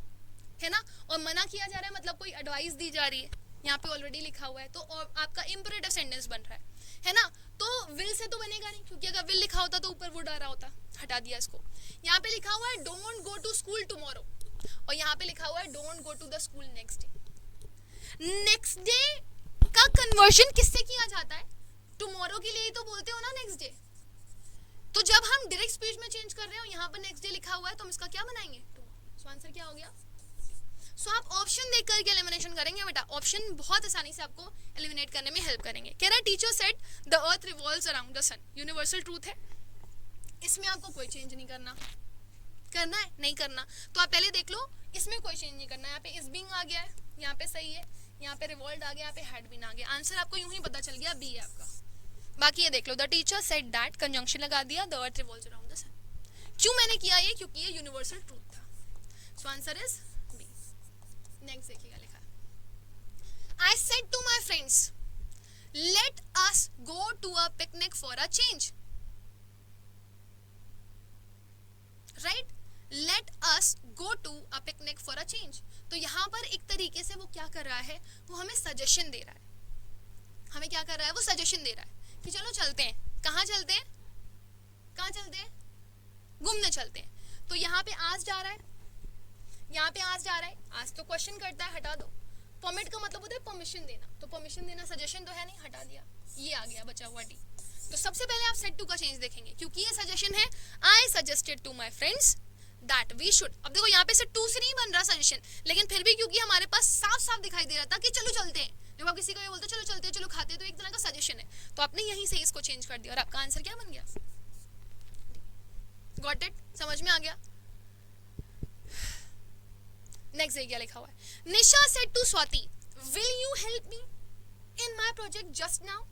है ना। और मना किया जा रहा है मतलब कोई एडवाइस दी जा रही है, यहाँ पे ऑलरेडी लिखा हुआ है, तो और आपका इंपरेटिव सेंटेंस बन रहा है ना। तो विल से तो बनेगा नहीं, क्योंकि अगर विल लिखा होता तो ऊपर वुड आ रहा होता, हटा दिया इसको। यहाँ पे लिखा हुआ है don't go to school tomorrow, और यहाँ पे लिखा हुआ है don't go to the school next day. Next day का कन्वर्शन किससे किया जाता है? टुमारो के लिए ही तो बोलते हो ना नेक्स्ट डे। तो जब हम डायरेक्ट स्पीच में चेंज कर रहे हो, यहाँ पर नेक्स्ट डे लिखा हुआ है, तो हम इसका क्या बनाएंगे? सो आंसर क्या हो गया? सो आप ऑप्शन देख करके एलिमिनेशन करेंगे बेटा। ऑप्शन बहुत आसानी से आपको एलिमिनेट करने में हेल्प करेंगे। कह रहा है teacher said the earth revolves around the sun, universal truth है, इसमें आपको कोई चेंज नहीं करना। करना है? नहीं करना। तो आप पहले देख लो, इसमें कोई चेंज नहीं करना। यहाँ पे इज बीइंग आ गया है, यहाँ पे सही है, यहाँ पे रिवॉल्व्ड आ गया, यहाँ पे हैड बीन आ गया। आंसर आपको यूं ही पता चल गया, बी है आपका। बाकी ये देख लो, the teacher said that, conjunction लगा दिया, the earth revolves around the sun. क्यों मैंने किया ये? क्योंकि ये यूनिवर्सल ट्रूथ था। So answer is B. Next देखिएगा लिखा है, I said to my friends let us go to a picnic for a change. Right, let us go to a picnic for a change. तो यहाँ पर एक तरीके से वो क्या कर रहा है? वो हमें सजेशन दे रहा है। हमें क्या कर रहा है? वो सजेशन दे रहा है कि चलो चलते हैं। कहाँ चलते हैं? कहाँ चलते हैं? घूमने चलते हैं। तो यहाँ पे आज जा रहा है, यहाँ पे आज जा रहा है। आज तो क्वेश्चन करता है, हटा दो। परमिट का मतलब होता है परमिशन देना, तो परमिशन देना सजेशन तो है नहीं, हटा दिया। ये आ गया बचा हुआ डी। तो सबसे पहले आप सेट टू का चेंज देखेंगे, क्योंकि ये सजेशन है। I suggested to my friends that we should. अब देखो यहाँ पे से टू से नहीं बन रहा सजेशन, लेकिन फिर भी क्योंकि हमारे पास साफ साफ दिखाई दे रहा था कि चलो चलते हैं। जब आप किसी को ये बोलते चलो चलते हैं, चलो खाते हैं, तो एक तरह का सजेशन है। तो आपने यहीं से इसको चेंज कर दिया और आपका आंसर क्या बन गया? Got it? समझ में आ गया? नेक्स्ट देखिए लिखा हुआ है, Nisha said to Swati will you help me in my project just now.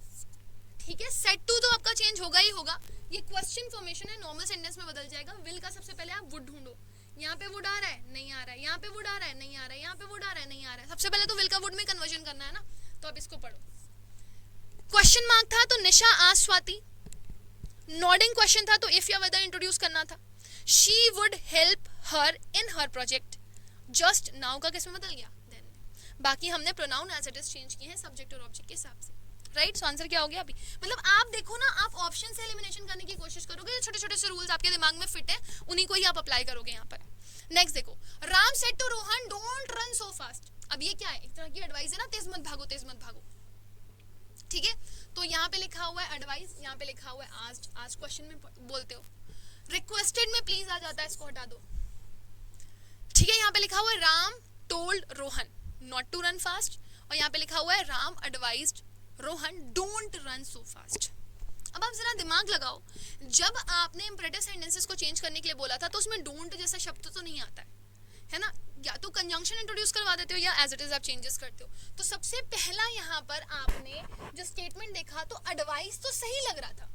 ठीक है, सेड टू तो आपका चेंज होगा ही होगा। ये क्वेश्चन फॉर्मेशन है, नॉर्मल सेंटेंस में बदल जाएगा। विल का सबसे पहले आप वुड ढूंढो। यहाँ पे वुड आ रहा है, नहीं आ रहा है। यहाँ पे वुड आ रहा है, नहीं आ रहा है। यहाँ पे वुड आ रहा है, नहीं आ रहा है। सबसे पहले तो विल का वुड में कन्वर्जन करना है ना, तो आप इसको पढ़ो। क्वेश्चन मार्क था तो Nisha asked Swati, nodding question था तो इफ या वेदर इंट्रोड्यूस करना था। She would help her in her project just now का किसमें बदल गया? देन। बाकी हमने pronoun as it is change किए हैं सब्जेक्ट और ऑब्जेक्ट के हिसाब से। राइट, सो आंसर क्या हो गया अभी? मतलब आप देखो ना, आप ऑप्शन से एलिमिनेशन करने की कोशिश करोगे, छोटे छोटे से रूल्स आपके दिमाग में फिट है, उन्हीं को ही आप अप्लाई करोगे यहाँ पर। नेक्स्ट देखो, Ram said to Rohan don't run so fast. अब ये क्या है? एक तरह की एडवाइस है ना, तेज मत भागो, तेज मत भागो। ठीक है, तो यहाँ पे लिखा हुआ है एडवाइस, यहाँ पे लिखा हुआ है आज। आज क्वेश्चन में बोलते हो, रिक्वेस्टेड में प्लीज आ जाता है, इसको हटा दो। ठीक है, यहाँ पे लिखा हुआ है Ram told Rohan not to run fast, और यहाँ पे लिखा हुआ है Ram advised Rohan don't run so fast. अब आप जरा दिमाग लगाओ, जब आपने इंपरेटिव सेंटेंसेस को चेंज करने के लिए बोला था तो उसमें डोंट जैसा शब्द तो नहीं आता है ना। या तो कंजंक्शन इंट्रोड्यूस करवा देते हो या एज इट इज आप चेंजेस करते हो। तो सबसे पहला यहाँ पर आपने जो स्टेटमेंट देखा तो एडवाइस तो सही लग रहा था,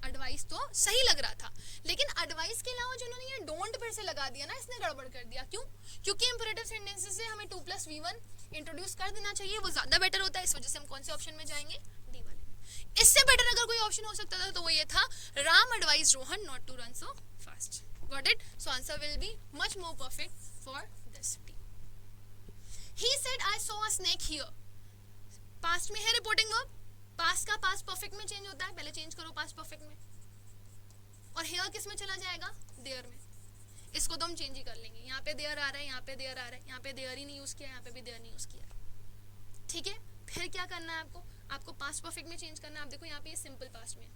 एडवाइस तो सही लग रहा था, लेकिन एडवाइस के अलावा जिन्होंने ये डोंट फिर से लगा दिया ना, इसने गड़बड़ कर दिया। क्यों? क्योंकि इंपरेटिव सेंटेंसेस से हमें 2+V1 इंट्रोड्यूस कर देना चाहिए, वो ज्यादा बेटर होता है। इस वजह से हम कौन से ऑप्शन में जाएंगे? डी वाले में। इससे बेटर अगर कोई ऑप्शन हो सकता था तो वो ये था, Ram advise Rohan not to run so fast. Got it? So answer will be much more perfect for this t. He said I saw a snake here. Past में है रिपोर्टिंग वर्ब, पास्ट का पास्ट परफेक्ट में change होता है, पहले change करो past perfect में. और हियर किस में चला जाएगा? देयर में. इसको तो हम चेंज ही कर लेंगे. यहाँ पे देयर आ रहा है, यहाँ पे देयर आ रहा है, यहाँ पे देयर ही नहीं यूज किया, यहाँ पे भी देयर नहीं यूज किया. ठीक है, फिर क्या करना है आपको? आपको पास्ट परफेक्ट में चेंज करना है. आप देखो यहाँ पे ये सिंपल पास्ट में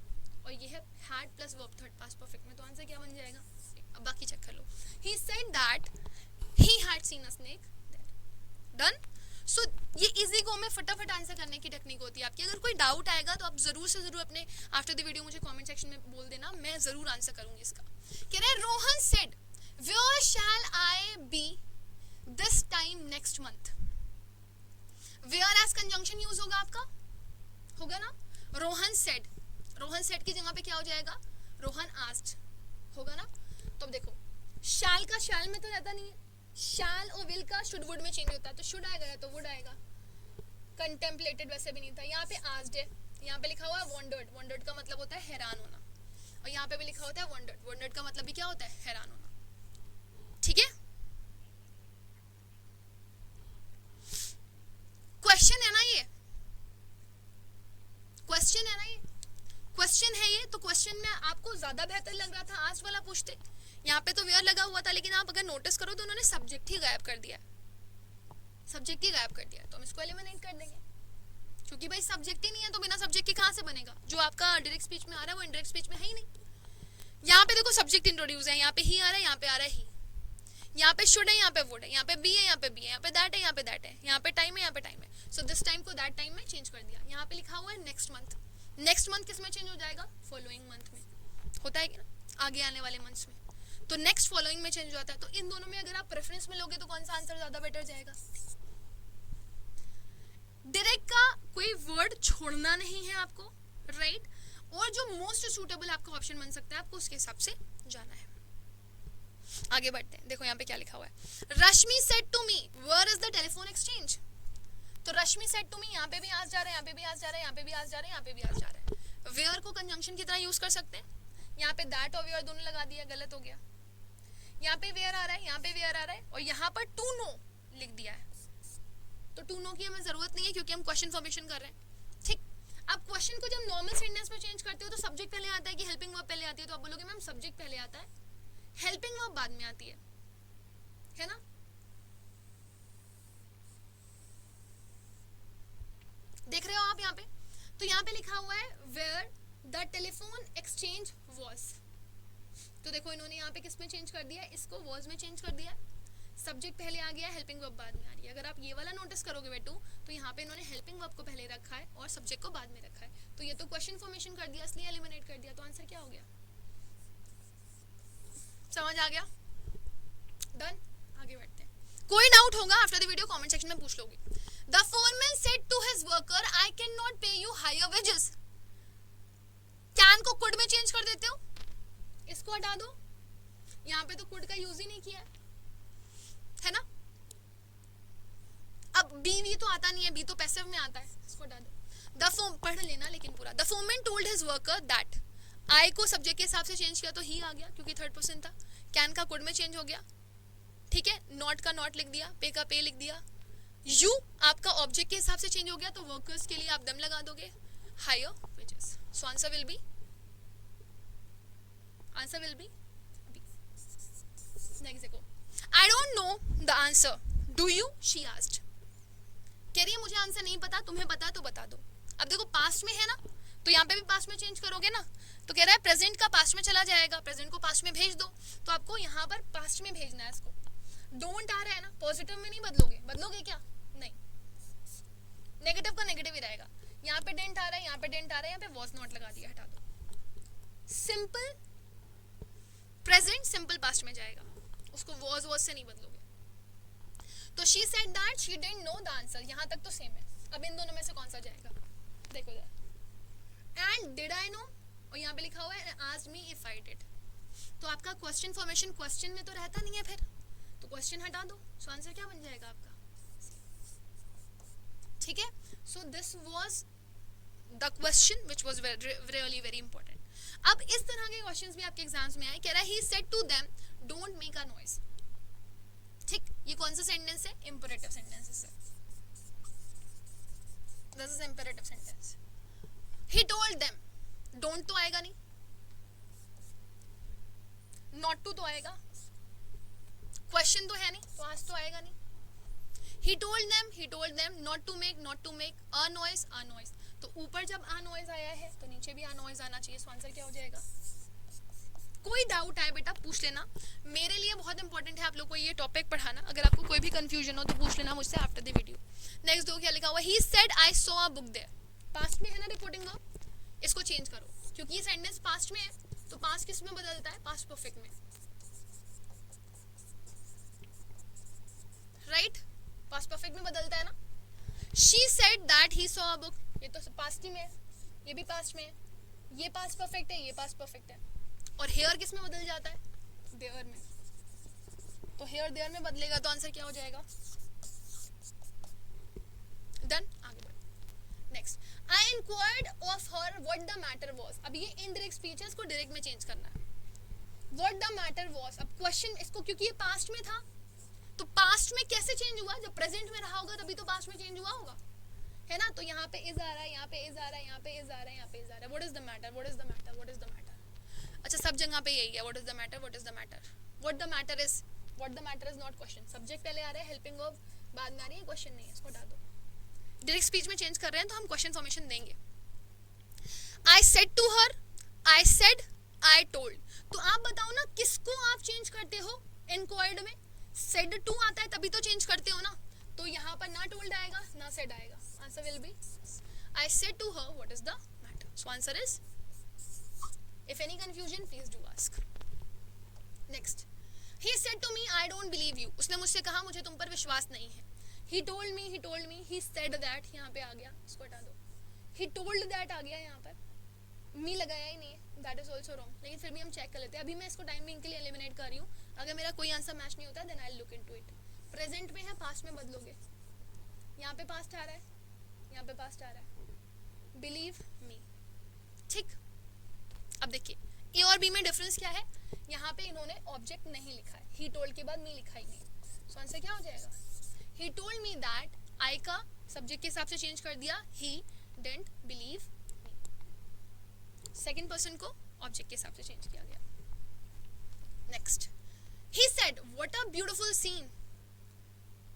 और ये है had plus verb third past perfect में. तो आंसर क्या बन जाएगा? अब बाकी चेक कर लो. He said that he had seen a snake. Done. So ये इजी गो में फटाफट आंसर करने की टेक्निक होती है आपकी. अगर कोई डाउट आएगा तो आप जरूर से जरूर अपने आफ्टर द वीडियो मुझे कमेंट सेक्शन में बोल देना, मैं जरूर आंसर करूंगी इसका. कह रहे Rohan said where shall I be this time next month. Where as conjunction use होगा आपका, होगा ना. रोहन सेड, रोहन सेड की जगह पे क्या हो जाएगा? रोहन आस्क्ड होगा ना. तो अब देखो शैल का शैल में तो रहता नहीं है, शैल और विल का शुड वुड में चेंज होता है. तो शुड आएगा या तो वुड आएगा. कंटेम्पलेटेड वैसे भी नहीं था. यहाँ पे आस्क्ड है, यहाँ पे लिखा हुआ है वंडर्ड. वंडर्ड का मतलब होता है हैरान होना, और यहाँ पे भी लिखा होता है वंडर्ड. वंडर्ड का मतलब भी क्या होता है? हैरान होना. ठीक है, क्वेश्चन है ना ये, क्वेश्चन है ना ये, क्वेश्चन है ये. तो क्वेश्चन में आपको ज्यादा बेहतर लग रहा था आज वाला पूछते. यहाँ पे तो वेयर लगा हुआ था, लेकिन आप अगर नोटिस करो तो उन्होंने सब्जेक्ट ही गायब कर दिया. सब्जेक्ट ही गायब कर दिया, तो हम इसको एलिमिनेट कर देंगे, क्योंकि भाई सब्जेक्ट ही नहीं है तो बिना सब्जेक्ट के कहाँ से बनेगा? जो आपका डायरेक्ट स्पीच में आ रहा है वो इनडायरेक्ट स्पीच में है ही नहीं. यहाँ पे देखो सब्जेक्ट इंट्रोड्यूस है, यहाँ पे ही आ रहा है, यहाँ पे आ रहा है ही, यहाँ पे शुड है, यहाँ पे वुड है, यहाँ पे बी है, यहाँ पे बी है, यहाँ पे दैट है, यहाँ पे दैट है, यहाँ पे टाइम है, यहाँ पे टाइम है. सो दिस टाइम को दैट टाइम में चेंज कर दिया. यहाँ पे लिखा हुआ है नेक्स्ट मंथ. नेक्स्ट मंथ किस में चेंज हो जाएगा? फॉलोइंग मंथ में. होता है कि ना, आगे आने वाले मंथ्स में. तो नेक्स्ट फॉलोइंग में चेंज होता है. तो इन दोनों में अगर आप प्रेफरेंस में लोगे तो कौन सा आंसर ज्यादा बेटर जाएगा? डायरेक्ट का कोई वर्ड छोड़ना नहीं है आपको, राइट. और जो मोस्ट सूटेबल आपका ऑप्शन बन सकता है आपको उसके हिसाब से जाना है. आगे बढ़ते हैं. देखो यहाँ पे क्या लिखा हुआ है. Rashmi said to me where is the telephone exchange. तो रश्मि सेड टू मी, यहाँ पे भी आज जा रहा है, यहाँ पे भी आज जा रहा है, यहाँ पे भी आज जा रहा है, यहाँ पे भी आज जा रहा है. वेयर को कंजंक्शन की तरह यूज कर सकते हैं. यहाँ पे दैट और वेयर दोनों लगा दिया, गलत हो गया. यहाँ पे वेयर आ रहा है, यहाँ पे वेयर आ रहा है, और यहाँ पर टू नो लिख दिया है. तो टू नो की हमें जरूरत नहीं है क्योंकि हम क्वेश्चन फॉर्मेशन कर रहे हैं. ठीक. अब क्वेश्चन को जब नॉर्मल सेंटेंस में चेंज करते हो तो सब्जेक्ट पहले आता है कि हेल्पिंग वर्ब पहले आती है? तो आप बोलोगे मैम सब्जेक्ट पहले आता है, हेल्पिंग वर्ब बाद में आती है ना. देख रहे हो आप यहाँ पे? तो यहाँ पे लिखा हुआ है where the telephone exchange was. तो देखो इन्होंने यहाँ पे किस में चेंज कर दिया है? इसको वॉज में चेंज कर दिया है. सब्जेक्ट पहले आ गया, हेल्पिंग वर्ब बाद में आ रही है. अगर आप ये वाला नोटिस करोगे बेटू तो यहाँ पे इन्होंने हेल्पिंग वर्ब को पहले रखा है और सब्जेक्ट को बाद में रखा है. तो ये तो क्वेश्चन फॉर्मेशन कर दिया, इसलिए एलिमिनेट कर दिया. तो आंसर क्या हो गया? समझ आ गया? डन. आगे बढ़ते हैं. कोई डाउट होगा after the video comment section में पूछ लोगे. The foreman said to his worker I can not pay you higher wages. Can को कुड में चेंज कर देते हो, इसको हटा दो. यहाँ पे तो कुड का यूज ही नहीं किया है ना. अब बी तो आता नहीं है, बी तो पैसिव में आता है, इसको हटा दो. द फोम पढ़ लेना लेकिन पूरा. The foreman told his worker that. I को सब्जेक्ट के हिसाब से चेंज किया तो ही आ गया क्योंकि थर्ड पर्सन था. कैन का कुड में चेंज हो गया, ठीक है. नॉट का नॉट लिख दिया, पे का पे लिख दिया. यू आपका ऑब्जेक्ट के हिसाब से चेंज हो गया तो वर्कर्स के लिए आप दम लगा दोगे, higher wages. So answer will be B. Next देखो. I don't know the answer. Do you? She asked. कह रही है मुझे आंसर नहीं पता, तुम्हें पता तो बता दो. अब देखो पास्ट में है ना, तो यहाँ पे भी पास्ट में चेंज करोगे ना. तो कह रहा है प्रेजेंट का पास्ट में चला जाएगा, प्रेजेंट को पास्ट में भेज दो. तो आपको यहाँ पर पास्ट में भेजना है इसको. डोंट आ रहा है ना, पॉजिटिव में नहीं बदलोगे. बदलोगे क्या? नहीं, नेगेटिव का नेगेटिव ही रहेगा. यहाँ पे डेंट आ रहा है, यहाँ पे डेंट आ रहा है, यहाँ पे वॉज नॉट लगा दिया, हटा दो. सिंपल प्रेजेंट सिंपल पास्ट में जाएगा, उसको वॉज से नहीं बदलोगे. तो she said that she didn't know the answer. यहाँ तक तो सेम है. अब इन दोनों में से कौन सा जाएगा? देखो जरा. एंड डिड आई नो, और यहाँ पे लिखा हुआ है asked me if I did. तो आपका क्वेश्चन फॉर्मेशन क्वेश्चन में तो रहता नहीं है फिर, तो क्वेश्चन हटा दो. सो आंसर क्या बन जाएगा आपका? ठीक है. So this was the question which was really very important. अब इस तरह के क्वेश्चंस भी आपके एग्जाम्स में आए. कह रहा है he said to them don't make a noise. ठीक, ये कौन सा सेंटेंस है? इंपेरेटिव सेंटेंस है. This is imperative sentence. He told them, don't तो आएगा नहीं, नॉट टू तो आएगा, क्वेश्चन तो है नहीं तो आज तो आएगा नहीं. He told them not to make a noise. तो ऊपर जब a noise आया है तो नीचे भी a noise आना चाहिए. सो आंसर क्या हो जाएगा? कोई डाउट है बेटा पूछ लेना. मेरे लिए बहुत इंपॉर्टेंट है आप लोग को ये टॉपिक पढ़ाना. अगर आपको कोई भी कंफ्यूजन हो तो पूछ लेना मुझसे आफ्टर द वीडियो. नेक्स्ट दो क्या लिखा हुआ? He said I saw a book there. Past में है ना रिपोर्टिंग वर्ब, इसको चेंज करो क्योंकि ये सेंटेंस पास्ट में है. तो पास्ट किस में बदलता है? पास्ट परफेक्ट में. राइट, पास्ट परफेक्ट में बदलता है ना. She said that he saw a book. ये तो पास्ट ही में है, ये भी पास्ट में है. ये पास्ट परफेक्ट है, ये पास्ट परफेक्ट है. और हेयर किस में बदल जाता है? देयर में. तो हेयर देयर में बदलेगा तो आंसर क्या हो जाएगा? डन. आगे बढ़ो. Next, I inquired of her what the matter was. अब ये इनडायरेक्ट स्पीच है, इसको डायरेक्ट में चेंज करना है. What the matter was. अब क्वेश्चन इसको, क्योंकि ये पास्ट में था तो पास्ट में कैसे चेंज हुआ? जब प्रेजेंट में रहा होगा तभी तो पास्ट में चेंज हुआ होगा, है ना. तो यहाँ पे इज आ रहा है, यहाँ पे इज आ रहा है, यहाँ पे इज आ रहा है, यहाँ पे इज आ रहा है. What is the matter, what is the matter, what is the matter. अच्छा, सब जगह पे यही है. What is the matter, what is the matter. What the matter is, what the matter is not question. Subject पहले आ रहा है, helping verb बाद में आ रही है, क्वेश्चन नहीं है. इसको हटा दो. डायरेक्ट स्पीच में चेंज कर रहे हैं तो हम क्वेश्चन फॉर्मेशन देंगे. I said to her, I said, I told. तो आप बताओ ना किसको आप चेंज करते हो इंक्वायर्ड में? सेड टू आता है तभी तो चेंज करते हो ना. तो यहाँ पर ना टोल्ड आएगा ना सेड आएगा. Answer will be I said to her what is the matter. So answer is, if any confusion please do ask. Next, he said to me I don't believe you. उसने मुझसे कहा मुझे तुम पर विश्वास नहीं है. He told me, he said that यहाँ पे आ गया, इसको हटा दो. ही टोल्ड दैट आ गया, यहाँ पर मी लगाया ही नहीं है, दैट इज ऑल्सो रॉन्ग. लेकिन फिर भी हम चेक कर लेते हैं. अभी मैं इसको टाइम बिंग के लिए एलिमिनेट कर रही हूँ. अगर मेरा कोई आंसर मैच नहीं होता then I will look into it. Present में है, पास्ट में बदलोगे. यहाँ पे पास्ट आ रहा है, यहाँ पे पास्ट आ रहा है. Believe me. ठीक, अब देखिए ए और बी में डिफरेंस क्या है? यहाँ पे इन्होंने ऑब्जेक्ट नहीं लिखा है, ही टोल्ड के बाद मी लिखा ही नहीं. सो आंसर क्या हो जाएगा? ही टोल्ड मी दैट. आई का सब्जेक्ट के हिसाब से चेंज कर दिया, he didn't believe. Second person को ऑब्जेक्ट के हिसाब से चेंज किया गया. Next, he said what a beautiful scene.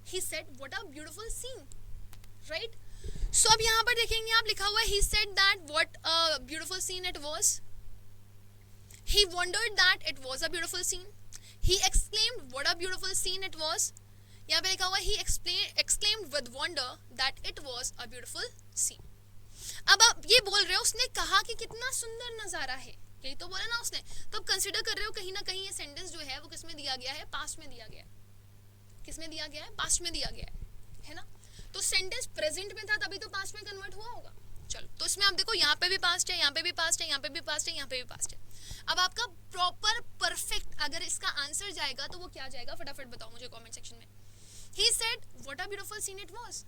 He said what a beautiful scene. Right? So अब यहाँ पर देखेंगे आप लिखा हुआ है he said that what a beautiful scene it was. He wondered that it was a beautiful scene. He exclaimed what a beautiful scene it was. यहाँ पे लिखा हुआ he exclaimed with wonder that it was a beautiful scene. अब आप ये बोल रहे हो उसने कहा कि कितना सुंदर नजारा है, यही तो बोला ना उसने. तो अब कंसिडर कर रहे हो कहीं ना कहीं ये सेंटेंस जो है वो किस में दिया गया है? पास्ट में दिया गया है. किस में दिया गया है? पास्ट में दिया गया है ना. तो सेंटेंस प्रेजेंट में था तभी तो पास्ट में कन्वर्ट हुआ होगा. चलो, तो इसमें आप देखो यहाँ पे भी पास्ट है, यहाँ पे भी पास्ट है, यहाँ पे भी पास्ट है, यहाँ पे भी पास्ट है. अब आपका प्रॉपर परफेक्ट अगर इसका आंसर जाएगा तो वो क्या जाएगा? फटाफट बताओ मुझे कमेंट सेक्शन में. He said what a beautiful seen it was.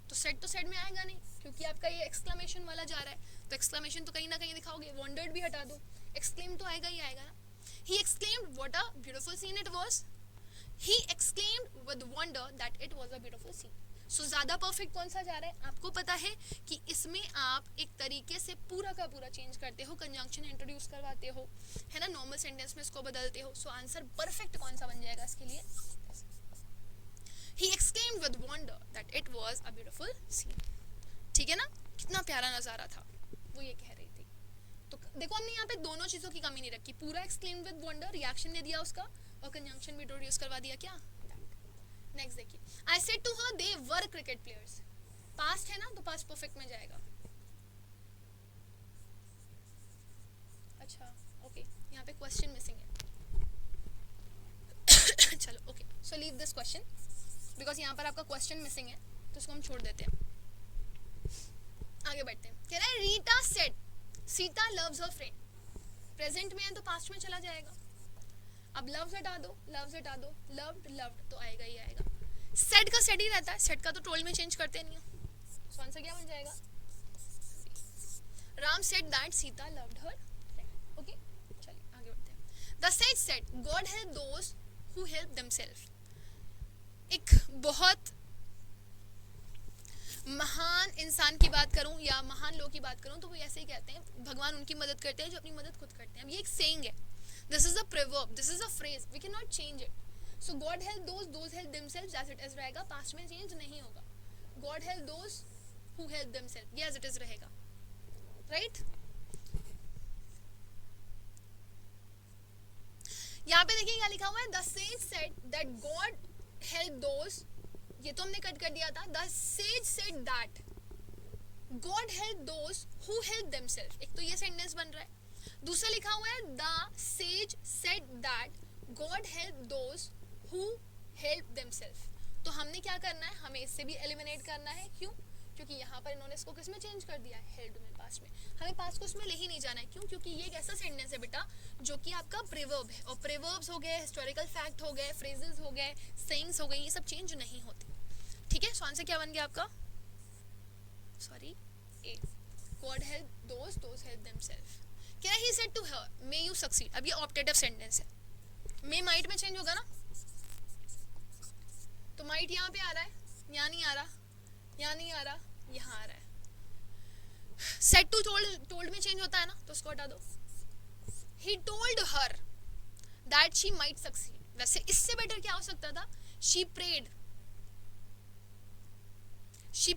तो सेड में आएगा नहीं क्योंकि आपका ये एक्सक्लेमेशन वाला जा रहा है. तो एक्सक्लेमेशन तो कहीं ना कहीं दिखाओगे. वंडर्ड भी हटा दो, एक्सक्लेम तो आएगा ही आएगा ना. He exclaimed what a beautiful scene it was. He exclaimed with wonder that it was a beautiful scene. So ज़्यादा परफेक्ट कौन सा जा रहा है? आपको पता है कि इसमें आप एक तरीके से पूरा का पूरा चेंज करते हो, कंजंक्शन इंट्रोड्यूस करवाते हो, है ना, नॉर्मल सेंटेंस में इसको बदलते हो. सो आंसर परफेक्ट कौन सा बन जाएगा इसके लिए? He exclaimed with wonder that it was a beautiful scene. ठीक है ना, कितना प्यारा नज़ारा था, वो ये कह रही थी. तो देखो हमने यहाँ पे दोनों चीज़ों की कमी नहीं रखी. पूरा exclaimed with wonder, रिएक्शन दे दिया उसका, और कंजंक्शन भी इंट्रोड्यूस करवा दिया. क्या? नेक्स्ट देखिए, I said to her they were cricket players. Past है ना तो पास्ट परफेक्ट में जाएगा. अच्छा ओके, यहाँ पे क्वेश्चन मिसिंग है. चलो okay, so leave this question because यहाँ पर आपका क्वेश्चन मिसिंग है, तो इसको हम छोड़ देते हैं. आगे बढ़ते हैं. कह रहा है Rita said Sita loves her friend. Present में है तो पास्ट में चला जाएगा. अब लव्स हटा दो, लव्ड लव्ड तो आएगा ही आएगा. सेड का सेड ही रहता है, सेड का तो टोल्ड में चेंज करते नहीं हो. सो आंसर क्या बन जाएगा? Ram said that Sita loved her friend. Okay, चलिए आगे बढ़ते हैं. The sage said God help those who help themself. एक बहुत महान इंसान की बात करूं या महान लोग की बात करूं तो वो ऐसे ही कहते हैं, भगवान उनकी मदद करते हैं जो अपनी मदद खुद करते हैं. अब ये एक सेइंग है, this is a proverb, this is a phrase, we can not change it. So God help those help themselves, as it is रहेगा, पास्ट में चेंज नहीं होगा. God help those who help themselves, ये as it is रहेगा, right. यहाँ पे देखिए क्या लिखा हुआ है, the sage said that God help those, ये तो हमने कट कर दिया था. The sage said that God help those who help themself. एक तो ये सेंटेंस बन रहा है. दूसरा लिखा हुआ है the sage said that God help those who help themself. तो हमने क्या करना है, हमें इससे भी एलिमिनेट करना है. क्यों? क्योंकि यहाँ पर इन्होंने इसको किस में चेंज कर दिया है, हेल्प में, पास्ट में. हमें पास्ट को उसमें ले ही नहीं जाना है. क्यों? क्योंकि ये एक ऐसा सेंटेंस है बेटा जो कि आपका प्रिवर्ब है, और प्रिवर्ब्स हो गए, हिस्टोरिकल फैक्ट हो गए, फ्रेजेस हो गए, सेइंग्स हो गए, ये सब चेंज नहीं होते. ठीक है, सो आंसर क्या बन गया आपका, sorry, A, God help those help themselves. क्या he said to her may you succeed. अब ये ऑप्टेटिव सेंटेंस है, मे माइट में चेंज होगा ना, तो माइट यहाँ पे आ रहा है, यहाँ नहीं आ रहा, यहाँ नहीं आ रहा, यहाँ आ रहा है. सेड टू टोल्ड में चेंज होता है ना, तो उसको हटा दो. He told her that she might succeed. वैसे इससे बेटर क्या हो सकता था, she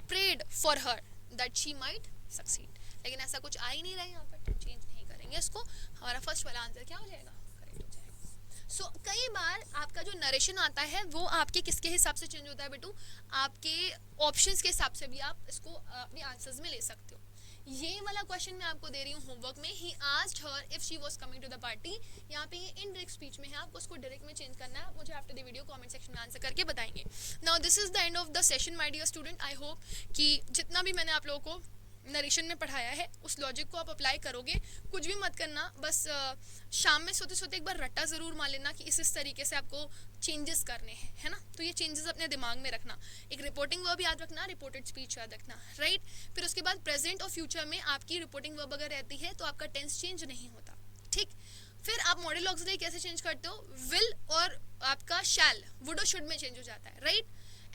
prayed for her that she might succeed. लेकिन ऐसा कुछ आ ही नहीं रहा है यहाँ पर, चेंज नहीं करेंगे इसको. हमारा फर्स्ट वाला आंसर क्या हो जाएगा, करेक्ट हो जाएगा. सो कई बार आपका जो नरेशन आता है वो आपके किसके हिसाब से चेंज होता है बेटू, आपके ऑप्शंस के हिसाब से भी आप इसको अपने आंसर्स में ले सकते हो. ये वाला क्वेश्चन मैं आपको दे रही हूँ होमवर्क में, he asked her if she was coming to the party. यहाँ पे ये इनडायरेक्ट स्पीच में है, आपको उसको डायरेक्ट में चेंज करना है. आप मुझे after the video comment section में आंसर करके बताएंगे. Now this is the end of the session my dear student. I hope कि जितना भी मैंने आप लोगों को नरेशन में पढ़ाया है उस लॉजिक को आप अप्लाई करोगे. कुछ भी मत करना, बस शाम में सोते सोते एक बार रट्टा ज़रूर मार लेना कि इस तरीके से आपको चेंजेस करने हैं, है ना. तो ये चेंजेस अपने दिमाग में रखना. एक रिपोर्टिंग वर्ब याद रखना, रिपोर्टेड स्पीच याद रखना, राइट. फिर उसके बाद प्रेजेंट और फ्यूचर में आपकी रिपोर्टिंग वर्ब अगर रहती है तो आपका टेंस चेंज नहीं होता. ठीक. फिर आप मॉडल ऑक्सिलरी कैसे चेंज करते हो, विल और आपका शैल, वुड और शुड में चेंज हो जाता है, राइट.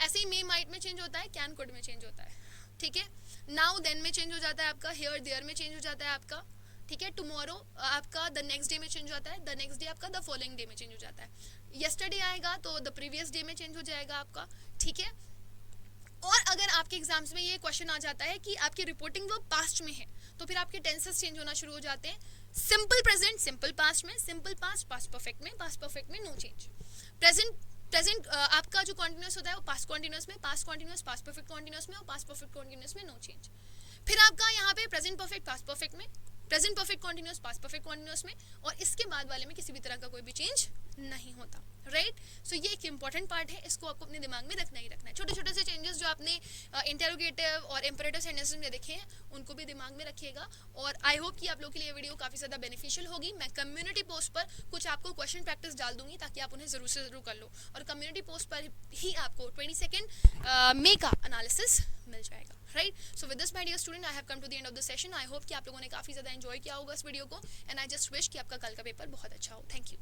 ऐसे ही मे माइट में चेंज होता है, कैन कुड में चेंज होता है. ठीक है. नाउ देन में चेंज हो जाता है आपका, हियर देयर में चेंज हो जाता है आपका. ठीक है. टुमारो आपका द नेक्स्ट डे में चेंज होता है, द नेक्स्ट डे आपका द फॉलोइंग डे में चेंज हो जाता है. यस्टरडे आएगा तो द प्रीवियस डे में चेंज हो जाएगा आपका. ठीक है. और अगर आपके एग्जाम्स में ये क्वेश्चन आ जाता है कि आपकी रिपोर्टिंग वर्ब पास्ट में है तो फिर आपके टेंसेस चेंज होना शुरू हो जाते हैं. सिंपल प्रेजेंट सिंपल पास्ट में, सिंपल पास्ट पास्ट परफेक्ट में, पास्ट परफेक्ट में नो चेंज. प्रेजेंट आपका जो कॉन्टिन्यूस होता है वो पास्ट कॉन्टिन्यूस में, past continuous past perfect continuous में, और पास्ट परफेक्ट कॉन्टिन्यूस में नो चेंज. फिर आपका यहाँ पे प्रेजेंट परफेक्ट पास्ट परफेक्ट में, present perfect continuous past perfect continuous में, और इसके बाद वाले में किसी भी तरह का कोई भी चेंज नहीं होता, राइट. सो ये एक इंपॉर्टेंट पार्ट है, इसको आपको अपने दिमाग में रखना ही रखना है. छोटे छोटे से चेंजेस जो आपने इंटेरोगेटिव और इंपरेटिव सेंटेंसेस में देखे हैं उनको भी दिमाग में रखिएगा. और आई होप कि आप लोगों के लिए वीडियो काफ़ी ज़्यादा बेनिफिशियल होगी. मैं कम्युनिटी पोस्ट पर कुछ आपको क्वेश्चन प्रैक्टिस डाल दूंगी ताकि आप उन्हें ज़रूर से ज़रूर कर लो, और कम्युनिटी पोस्ट पर ही आपको 22 मई का एनालिसिस मिल जाएगा, right. So with this my dear student I have come to the end of the session. I hope कि आप लोगों ने काफ़ी ज़्यादा एंजॉय किया होगा इस वीडियो को, एंड आई जस्ट विश कि आपका कल का पेपर बहुत अच्छा हो. Thank you.